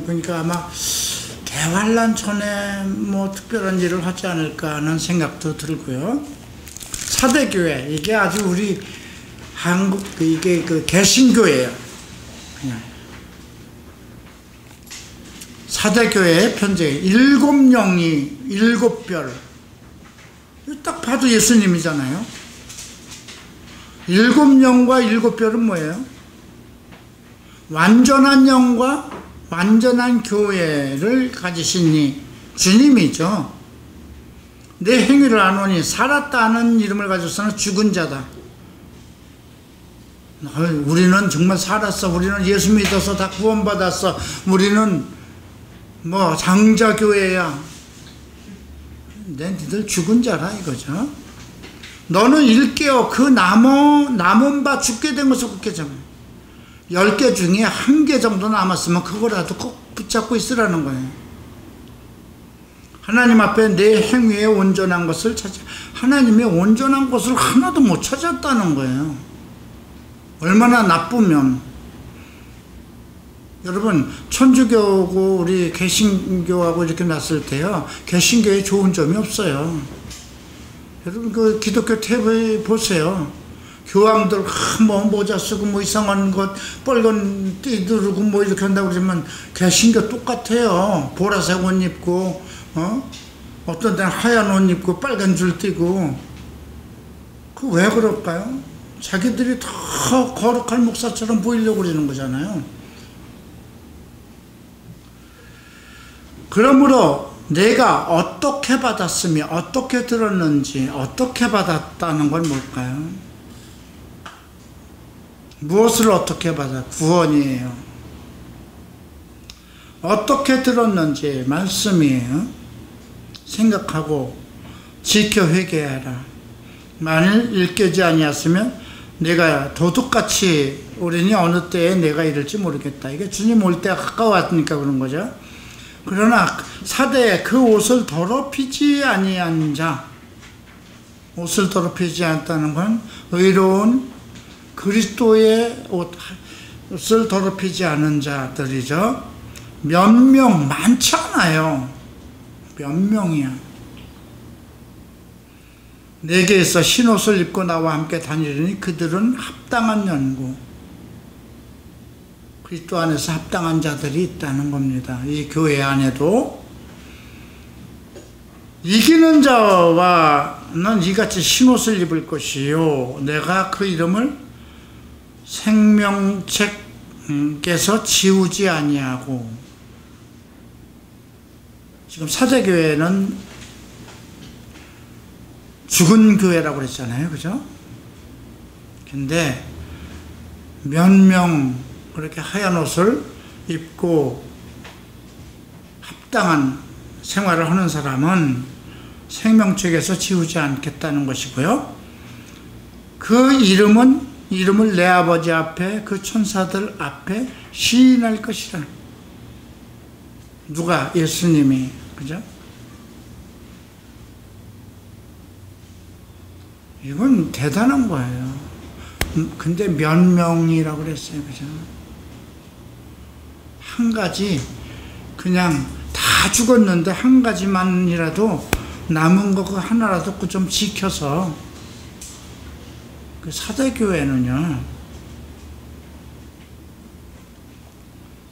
그러니까 아마 대환란 전에 뭐 특별한 일을 하지 않을까 하는 생각도 들고요. 사대교회, 이게 아주 우리 한국, 이게 그 개신교회예요. 그냥. 사대교회의 편지, 7영이 7별. 딱 봐도 예수님이잖아요. 7영과 7별은 뭐예요? 완전한 영과 완전한 교회를 가지신 주님이죠. 내 행위를 아노니 살았다는 이름을 가져서는 죽은 자다. 우리는 정말 살았어. 우리는 예수 믿어서 다 구원받았어. 우리는 뭐 장자교회야. 니들 죽은 자라 이거죠. 너는 일깨어 그 남은 바 죽게 된 것을 굳게 잡아. 10개 중에 1개 정도 남았으면 그거라도 꼭 붙잡고 있으라는 거예요. 하나님 앞에 내 행위에 온전한 것을 찾아. 하나님의 온전한 것을 하나도 못 찾았다는 거예요. 얼마나 나쁘면. 여러분, 천주교하고 우리 개신교하고 이렇게 놨을 때요, 개신교에 좋은 점이 없어요. 여러분, 그 기독교 탭에 보세요. 교황들 뭐 모자 쓰고 뭐 이상한 것 빨간 띠 두르고 뭐 이렇게 한다고 그러면 개신교 똑같아요. 보라색 옷 입고 어떤 데는 하얀 옷 입고 빨간 줄 띠고. 그 왜 그럴까요? 자기들이 더 거룩한 목사처럼 보이려고 그러는 거잖아요. 그러므로 내가 어떻게 받았으며 어떻게 들었는지 어떻게 받았다는 건 뭘까요? 무엇을 어떻게 받아? 구원이에요. 어떻게 들었는지 말씀이에요. 생각하고 지켜 회개하라. 만일 일깨지 아니었으면 내가 도둑같이 오리니 어느 때에 내가 이럴지 모르겠다. 이게 주님 올 때가 가까웠으니까 그런 거죠. 그러나 사대에 그 옷을 더럽히지 아니한 자, 옷을 더럽히지 않았다는 건 의로운 그리스도의 옷을 더럽히지 않은 자들이죠. 몇 명, 많지 않아요. 몇 명이야. 내게에서 흰옷을 입고 나와 함께 다니려니 그들은 합당한 연고, 그리스도 안에서 합당한 자들이 있다는 겁니다. 이 교회 안에도. 이기는 자와는 이같이 흰옷을 입을 것이요 내가 그 이름을 생명책에서 지우지 아니하고. 지금 사대교회는 죽은 교회라고 그랬잖아요. 그죠? 근데 몇 명 그렇게 하얀 옷을 입고 합당한 생활을 하는 사람은 생명책에서 지우지 않겠다는 것이고요. 그 이름을 내 아버지 앞에 그 천사들 앞에 시인할 것이라. 누가? 예수님이. 그죠? 이건 대단한 거예요. 근데 몇 명이라고 그랬어요. 그죠? 한 가지, 그냥 다 죽었는데 한 가지만이라도 남은 거 그 하나라도 그 좀 지켜서, 그 사대교회는요,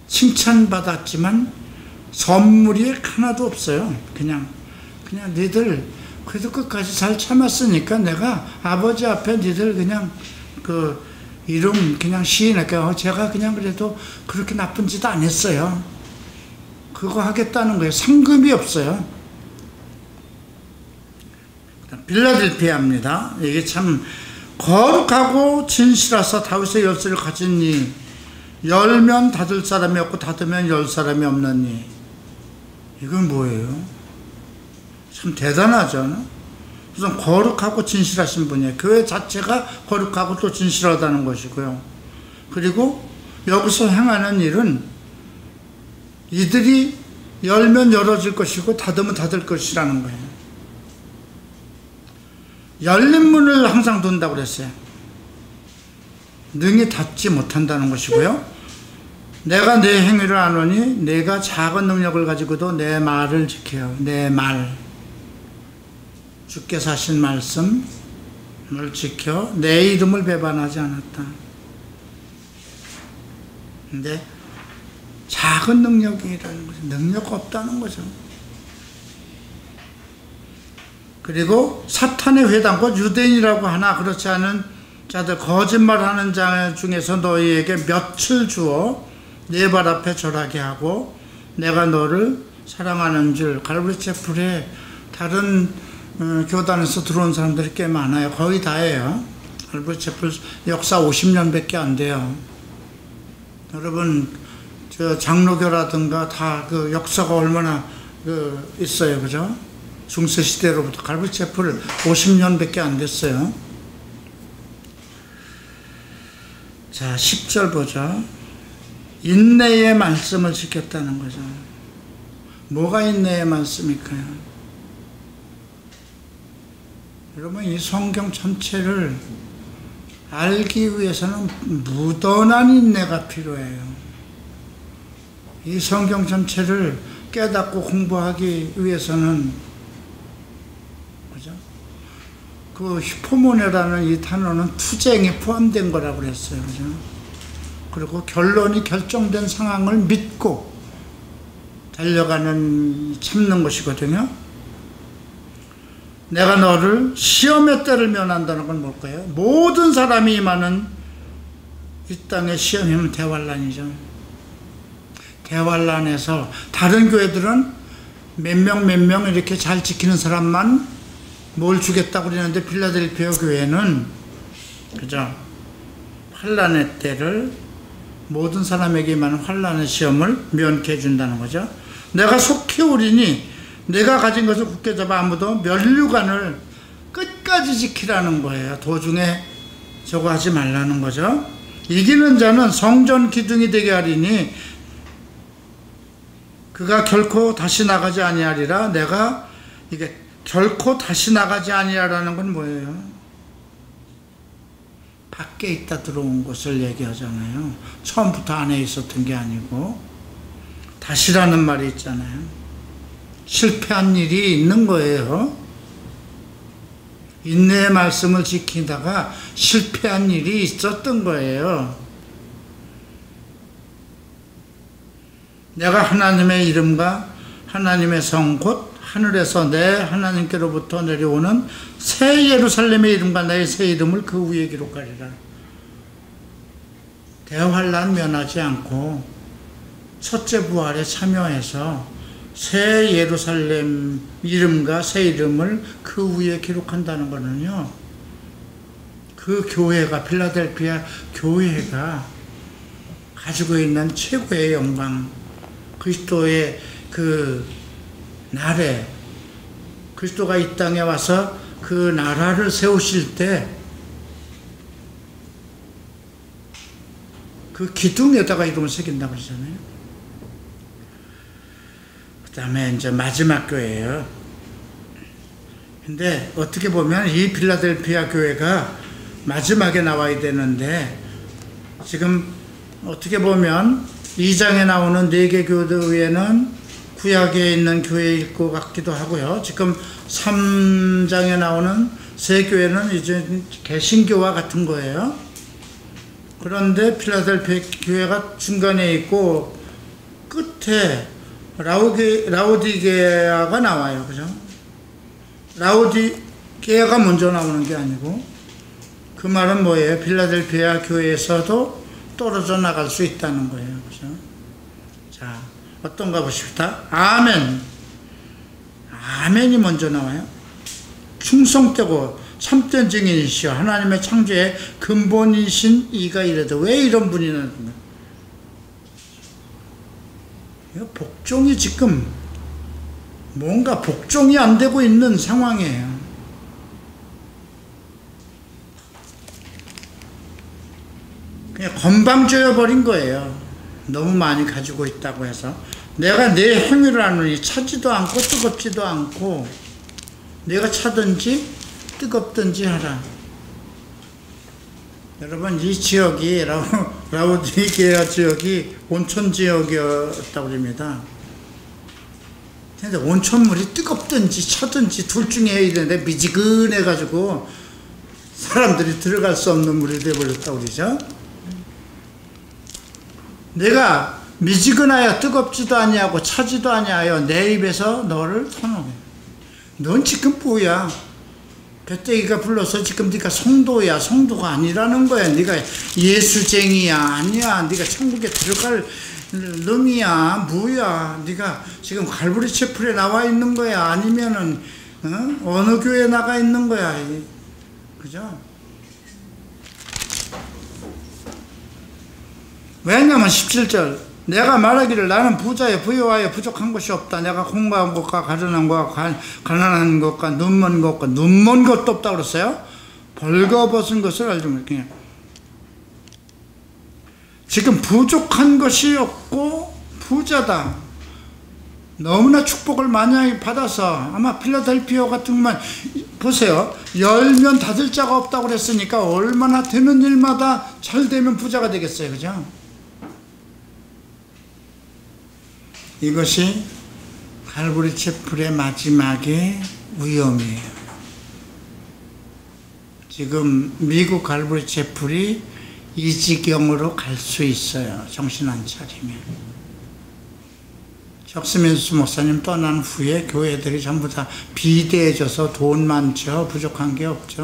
칭찬받았지만 선물이 하나도 없어요. 그냥 니들 그래도 끝까지 잘 참았으니까 내가 아버지 앞에 니들 그냥 그 이름 그냥 시인할게요. 제가 그냥 그래도 그렇게 나쁜 짓 안 했어요. 그거 하겠다는 거예요. 상금이 없어요. 빌라델피아입니다. 이게 참 거룩하고 진실하사 다윗의 열쇠를 가진 이 열면 닫을 사람이 없고 닫으면 열 사람이 없느니. 이건 뭐예요? 참 대단하죠. 우선 거룩하고 진실하신 분이에요. 교회 자체가 거룩하고 또 진실하다는 것이고요. 그리고 여기서 행하는 일은 이들이 열면 열어질 것이고 닫으면 닫을 것이라는 거예요. 열린 문을 항상 둔다고 그랬어요. 능히 닫지 못한다는 것이고요. 내가 내 행위를 아노니 내가 작은 능력을 가지고도 내 말을 지켜요. 내 말. 주께서 하신 말씀을 지켜 내 이름을 배반하지 않았다. 근데 작은 능력이라는 거죠. 능력 없다는 거죠. 그리고 사탄의 회당과 유대인이라고 하나 그렇지 않은 자들, 거짓말하는 자 중에서 너희에게 며칠 주어 내 발 앞에 절하게 하고 내가 너를 사랑하는 줄. 갈보리 채플에 다른 교단에서 들어온 사람들이 꽤 많아요. 거의 다예요. 갈보리 채플 역사 50년밖에 안 돼요. 여러분 저 장로교라든가 다 그 역사가 얼마나 있어요. 그죠? 중세시대로부터 갈보리 채플 50년밖에 안 됐어요. 자, 10절 보죠. 인내의 말씀을 지켰다는 거죠. 뭐가 인내의 말씀일까요? 여러분, 이 성경 전체를 알기 위해서는 무던한 인내가 필요해요. 이 성경 전체를 깨닫고 공부하기 위해서는, 그죠? 그 히포모네라는 이 단어는 투쟁이 포함된 거라고 그랬어요. 그죠? 그리고 결론이 결정된 상황을 믿고 달려가는, 참는 것이거든요. 내가 너를 시험의 때를 면한다는 건 뭘까요? 모든 사람이 임하는 이 땅의 시험이면 대환란이죠. 대환란에서 다른 교회들은 몇 명 이렇게 잘 지키는 사람만 뭘 주겠다고 그러는데 필라델피아 교회는, 그죠? 환란의 때를, 모든 사람에게 임하는 환란의 시험을 면케 해준다는 거죠. 내가 속히 오리니 내가 가진 것을 굳게 잡아 아무도 면류관을 끝까지 지키라는 거예요. 도중에 저거 하지 말라는 거죠. 이기는 자는 성전 기둥이 되게 하리니 그가 결코 다시 나가지 아니하리라. 내가 이게 결코 다시 나가지 아니하라는 건 뭐예요? 밖에 있다 들어온 것을 얘기하잖아요. 처음부터 안에 있었던 게 아니고. 다시라는 말이 있잖아요. 실패한 일이 있는 거예요. 인내의 말씀을 지키다가 실패한 일이 있었던 거예요. 내가 하나님의 이름과 하나님의 성 곧 하늘에서 내 하나님께로부터 내려오는 새 예루살렘의 이름과 나의 새 이름을 그 위에 기록하리라. 대환란 면하지 않고 첫째 부활에 참여해서 새 예루살렘 이름과 새 이름을 그 위에 기록한다는 거는요, 그 교회가, 필라델피아 교회가 가지고 있는 최고의 영광, 그리스도의 그 날에, 그리스도가 이 땅에 와서 그 나라를 세우실 때 그 기둥에다가 이름을 새긴다고 그러잖아요. 그 다음에 이제 마지막 교회예요. 근데 어떻게 보면 이 필라델피아 교회가 마지막에 나와야 되는데, 지금 어떻게 보면 2장에 나오는 4개 교회는 구약에 있는 교회일 것 같기도 하고요. 지금 3장에 나오는 3교회는 이제 개신교와 같은 거예요. 그런데 필라델피아 교회가 중간에 있고 끝에 라오디게아가 나와요. 그죠? 라오디게아가 먼저 나오는 게 아니고, 그 말은 뭐예요? 필라델피아 교회에서도 떨어져 나갈 수 있다는 거예요. 그죠? 자, 어떤가 보십시다. 아멘. 아멘이 먼저 나와요. 충성되고 참된 증인이시여 하나님의 창조의 근본이신 이가 이래도, 왜 이런 분이 나는가? 복종이 지금 뭔가 복종이 안 되고 있는 상황이에요. 그냥 건방져져 버린 거예요. 너무 많이 가지고 있다고 해서. 내가 내 행위를 하느니 차지도 않고 뜨겁지도 않고, 내가 차든지 뜨겁든지 하라. 여러분, 이 지역이 라오디게아 지역이 온천 지역이었다고 합니다. 근데 온천물이 뜨겁든지 차든지 둘 중에 해야 되는데 미지근해 가지고 사람들이 들어갈 수 없는 물이 되어버렸다고 그러죠. 내가 미지근하여 뜨겁지도 아니하고 차지도 아니하여 내 입에서 너를 선언해. 넌 지금 뭐야? 배때기가 불러서 지금 네가 성도야. 성도가 아니라는 거야. 네가 예수쟁이야. 아니야. 네가 천국에 들어갈 놈이야. 뭐야? 네가 지금 갈보리 채플에 나와 있는 거야. 아니면은 어느 교회에 나가 있는 거야. 그죠? 왜냐면 17절, 내가 말하기를 나는 부자여 부유하여 부족한 것이 없다. 내가 공부한 것과 가련한 것과 가난한 것과 눈먼 것과 눈먼 것도 없다 그랬어요. 벌거벗은 것을 알지 못해. 지금 부족한 것이 없고 부자다. 너무나 축복을 많이 받아서, 아마 필라델피아 같은 것만 보세요. 열면 닫을 자가 없다고 그랬으니까 얼마나 되는 일마다 잘 되면 부자가 되겠어요. 그죠? 이것이 갈보리 채플의 마지막의 위험이에요. 지금 미국 갈보리 채플이 이 지경으로 갈 수 있어요. 정신 안 차리면. 척스민스 목사님 떠난 후에 교회들이 전부 다 비대해져서 돈 많죠. 부족한 게 없죠.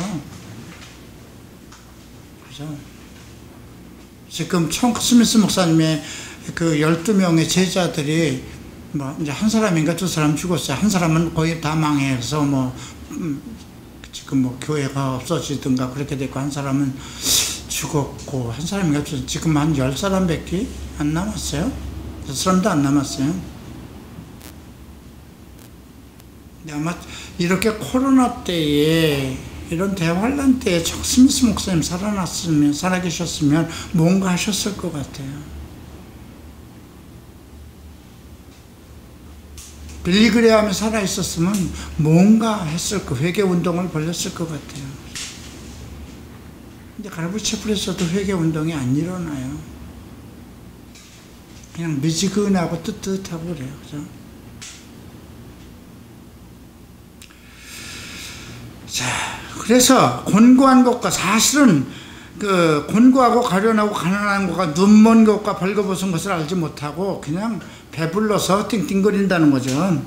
그죠? 지금 척스민스 목사님의 그 12명의 제자들이 뭐 이제 한 사람인가 두 사람 죽었어요. 한 사람은 거의 다 망해서 뭐 지금 뭐 교회가 없어지든가 그렇게 됐고, 한 사람은 죽었고, 한 사람인가 지금 한 10사람밖에 안 남았어요. 10사람도 안 남았어요. 근데 아마 이렇게 코로나 때에, 이런 대환란 때에 척스미스 목사님 살아계셨으면 뭔가 하셨을 것 같아요. 빌리그레함이 살아있었으면 뭔가 했을 거, 회개운동을 벌였을 것 같아요. 근데 갈보리 채플에서도 회개운동이 안 일어나요. 그냥 미지근하고 뜨뜻하고 그래요. 그죠? 자, 그래서 곤고한 것과, 사실은 그 곤고하고 가련하고 가난한 것과 눈먼 것과 벌거벗은 것을 알지 못하고 그냥 배불러서 띵띵거린다는 거죠.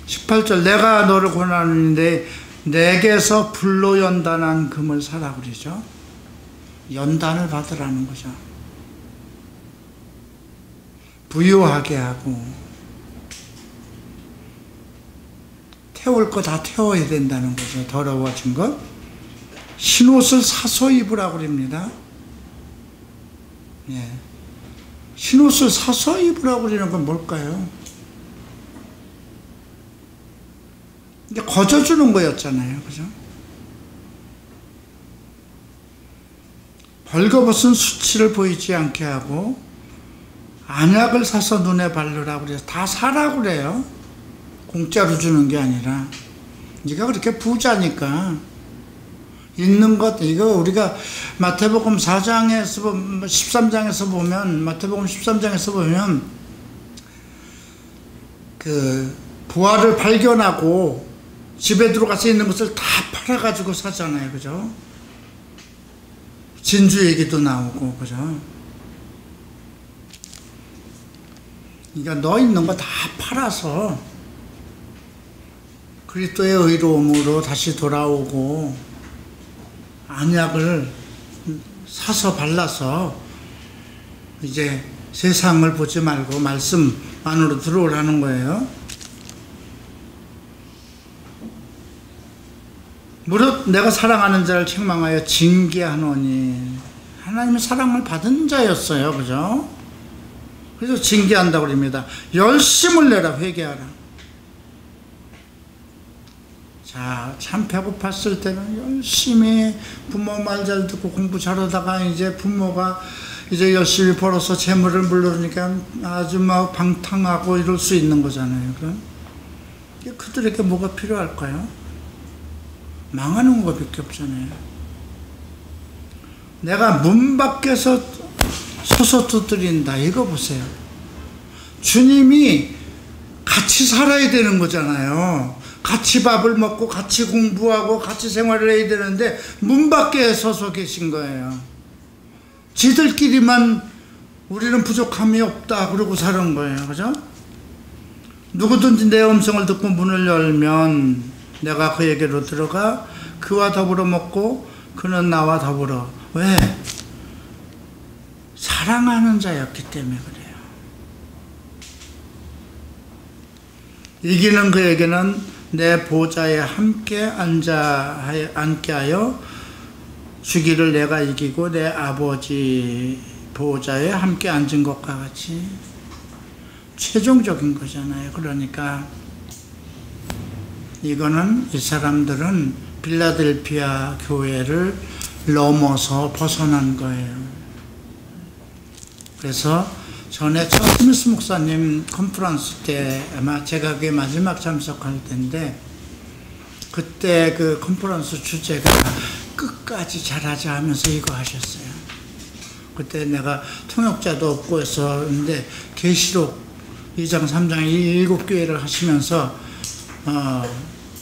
18절, 내가 너를 권하는데 내게서 불로 연단한 금을 사라 그러죠. 연단을 받으라는 거죠. 부유하게 하고 태울 거 다 태워야 된다는 거죠. 더러워진 것. 흰옷을 사서 입으라고 그럽니다. 예. 흰옷을 사서 입으라고 그러는 건 뭘까요? 이게 거저주는 거였잖아요. 그죠? 벌거벗은 수치를 보이지 않게 하고 안약을 사서 눈에 바르라고 그래서 다 사라고 그래요. 공짜로 주는 게 아니라. 네가 그렇게 부자니까 있는 것, 이거 우리가 마태복음 4장에서 13장에서 보면, 마태복음 13장에서 보면 그 부활을 발견하고 집에 들어가서 있는 것을 다 팔아가지고 사잖아요. 그죠? 진주 얘기도 나오고, 그죠? 그러니까 너 있는 거 다 팔아서 그리스도의 의로움으로 다시 돌아오고 안약을 사서 발라서 이제 세상을 보지 말고 말씀 안으로 들어오라는 거예요. 무릇 내가 사랑하는 자를 책망하여 징계하노니, 하나님의 사랑을 받은 자였어요. 그죠? 그래서 징계한다고 그럽니다. 열심을 내라, 회개하라. 자, 참 배고팠을 때는 열심히 부모 말 잘 듣고 공부 잘하다가 이제 부모가 이제 열심히 벌어서 재물을 물러주니까 아주 막 방탕하고 이럴 수 있는 거잖아요. 그럼 그들에게 뭐가 필요할까요? 망하는 것밖에 없잖아요. 내가 문 밖에서 서서 두드린다. 이거 보세요. 주님이 같이 살아야 되는 거잖아요. 같이 밥을 먹고 같이 공부하고 같이 생활을 해야 되는데 문 밖에 서서 계신 거예요. 지들끼리만 우리는 부족함이 없다 그러고 사는 거예요. 그죠? 누구든지 내 음성을 듣고 문을 열면 내가 그에게로 들어가 그와 더불어 먹고 그는 나와 더불어. 왜? 사랑하는 자였기 때문에 그래요. 이기는 그에게는 내 보좌에 함께 앉게 하여 주기를 내가 이기고 내 아버지 보좌에 함께 앉은 것과 같이. 최종적인 거잖아요. 그러니까 이거는 이 사람들은 빌라델피아 교회를 넘어서 벗어난 거예요. 그래서 전에 스미스 목사님 컨퍼런스 때 아마 제가 그게 마지막 참석할 때인데 그때 그 컨퍼런스 주제가 끝까지 잘하자 하면서 이거 하셨어요. 그때 내가 통역자도 없고 했었는데 계시록 2장 3장 7교회를 하시면서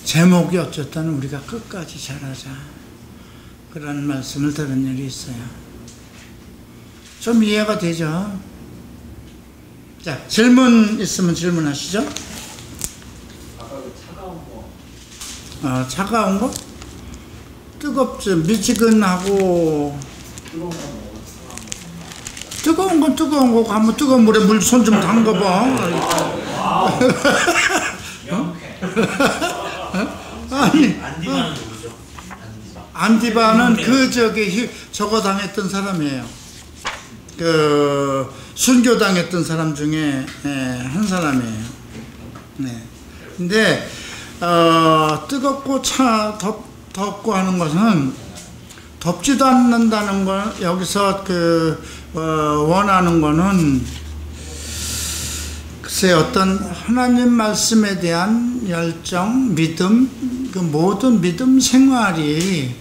제목이 어쨌든 우리가 끝까지 잘하자 그런 말씀을 들은 일이 있어요. 좀 이해가 되죠? 자, 질문 있으면 질문하시죠. 아까 그 차가운 거. 차가운 거? 뜨겁죠. 미지근하고. 뜨거운 건 뜨거운 거고 한번 뜨거운 물에 물 손 좀 담궈봐. 아니. 안디바는 누구죠? 안디바는 그 저거 당했던 사람이에요. 그 순교당했던 사람 중에 한 사람이에요. 네. 근데 뜨겁고 덥고 하는 것은 덥지도 않는다는 거 여기서 원하는 거는 글쎄 어떤 하나님 말씀에 대한 열정, 믿음, 그 모든 믿음 생활이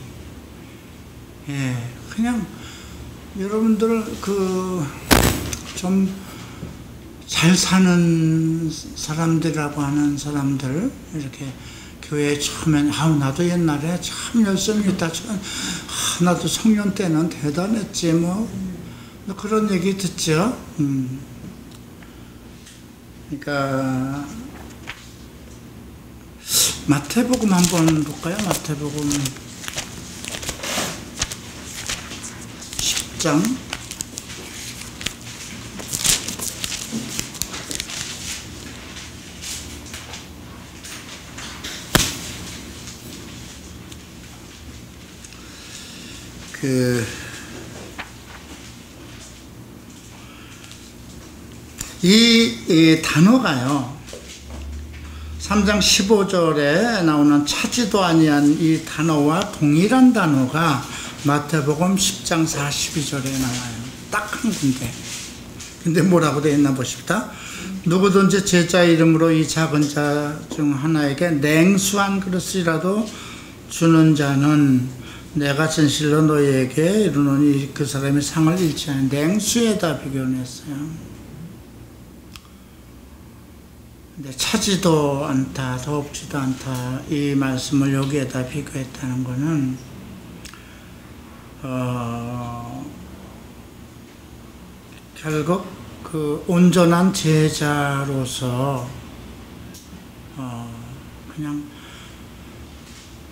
그냥 여러분들 좀 잘 사는 사람들이라고 하는 사람들 이렇게 교회에 처음엔 나도 옛날에 참 열심히 했다. 나도 청년 때는 대단했지 뭐 그런 얘기 듣죠. 그러니까 마태복음 한번 볼까요? 마태복음 10장 이 단어가요, 3장 15절에 나오는 차지도 아니한 이 단어와 동일한 단어가 마태복음 10장 42절에 나와요. 딱 한 군데. 근데 뭐라고 되어 있나 보십시다. 누구든지 제자 이름으로 이 작은 자 중 하나에게 냉수 한 그릇이라도 주는 자는 내가 진실로 너희에게 이르노니 그 사람이 상을 잃지 않은 냉수에다 비교했어요. 근데 차지도 않다, 더럽지도 않다, 이 말씀을 여기에다 비교했다는 것은 결국 그 온전한 제자로서 그냥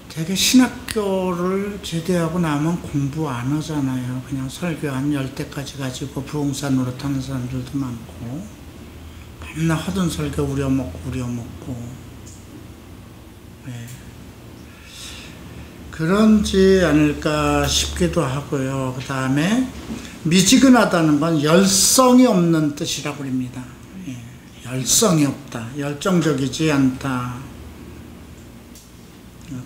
되게 신학교를 제대하고 나면 공부 안 하잖아요. 그냥 설교 한 10대까지 가지고 부흥사 노릇하는 사람들도 많고, 맨날 하던 설교 우려먹고 네. 그런지 않을까 싶기도 하고요. 그 다음에 미지근하다는 건 열성이 없는 뜻이라고 합니다. 예. 열성이 없다, 열정적이지 않다.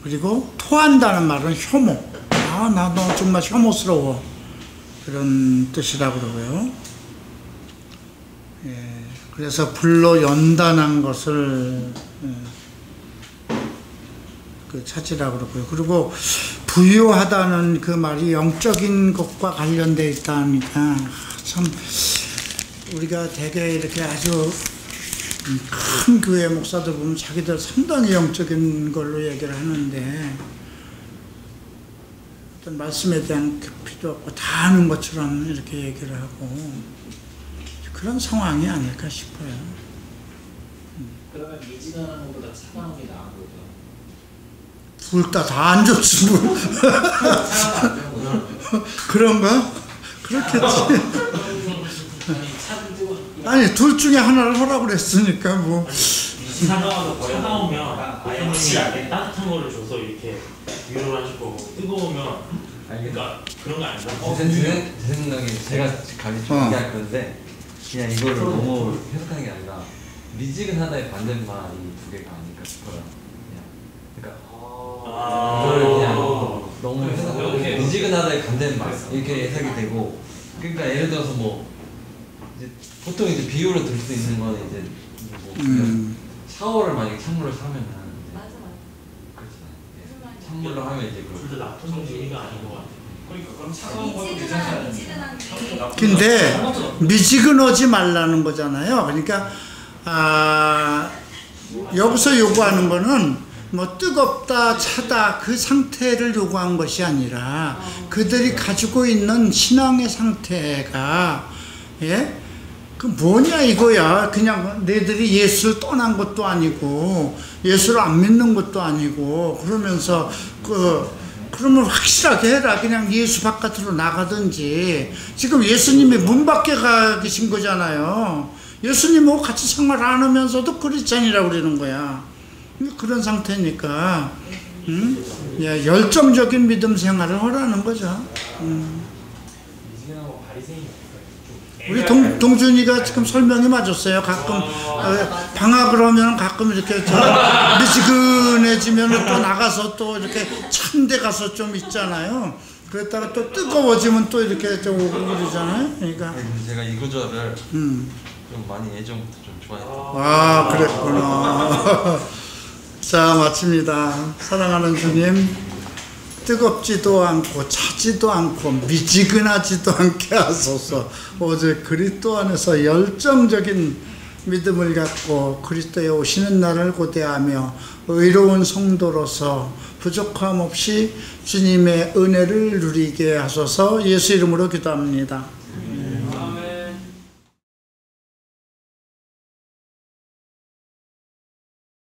그리고 토한다는 말은 혐오, 나 너 정말 혐오스러워, 그런 뜻이라고 그러고요. 예. 그래서 불로 연단한 것을 차지라고 그러고요. 그리고 부유하다는 그 말이 영적인 것과 관련되어 있다니까 참 우리가 되게 이렇게 아주 큰 교회 목사들 보면 자기들 상당히 영적인 걸로 얘기를 하는데 어떤 말씀에 대한 깊이도 없고 다 아는 것처럼 이렇게 얘기를 하고 그런 상황이 아닐까 싶어요. 그러면 미지근한 것보다 차가운 게 나은 거죠? 둘 다 안 좋지 뭐. 그런가? 그렇겠지. 아니 둘 중에 하나를 하라고 그랬으니까 뭐. 차가우면 아예 따뜻한 거를 줘서 이렇게 위로를 하실 거고, 뜨거우면 그러니까 그런 거 아닌가? 제 생각에 제가 감히 좀 얘기할 건데 그냥 이거를 너무 해석하는 게 아니라 미지근하다의 반대말이 두 개가 아닐까 싶어요. 그러니까 이거를 그냥 너무 해석하고 미지근하다의 반대말 이렇게 해석이 되고, 그러니까 예를 들어서 뭐 이제 보통 이제 비유로 들 수 있는 건 이제 뭐 샤워를 만약에 찬물로 하면은 그렇지, 예. 찬물로 하면 이제 둘 다 나쁜 의미가 아닌 것 같아. 그러니까 그럼 차가운 것도 괜찮지 않아요? 근데 미지근하지 말라는 거잖아요. 그러니까 여기서 요구하는 거는 뭐 뜨겁다 차다 그 상태를 요구한 것이 아니라 그들이 가지고 있는 신앙의 상태가, 예? 그 뭐냐 이거야. 그냥 너희들이 예수를 떠난 것도 아니고 예수를 안 믿는 것도 아니고 그러면서 그러면 확실하게 해라. 그냥 예수 바깥으로 나가든지. 지금 예수님이 문 밖에 가 계신 거잖아요. 예수님하고 같이 생활 안 하면서도 크리스찬이라고 그러는 거야. 그런 상태니까 예, 열정적인 믿음 생활을 하라는 거죠. 우리 동준이가 지금 설명이 맞았어요. 가끔 방학을 하면 가끔 이렇게 미지근해지면 또 나가서 또 이렇게 찬 데 가서 좀 있잖아요. 그랬다가 또 뜨거워지면 또 이렇게 좀 오고 그러잖아요. 그러니까 제가 이 구절을 좀 많이 예전부터 좀 좋아했어요. 아, 그랬구나. 자, 마칩니다. 사랑하는 주님, 뜨겁지도 않고 차지도 않고 미지근하지도 않게 하소서. 오직 그리스도 안에서 열정적인 믿음을 갖고 그리스도에 오시는 날을 고대하며 의로운 성도로서 부족함 없이 주님의 은혜를 누리게 하소서. 예수 이름으로 기도합니다.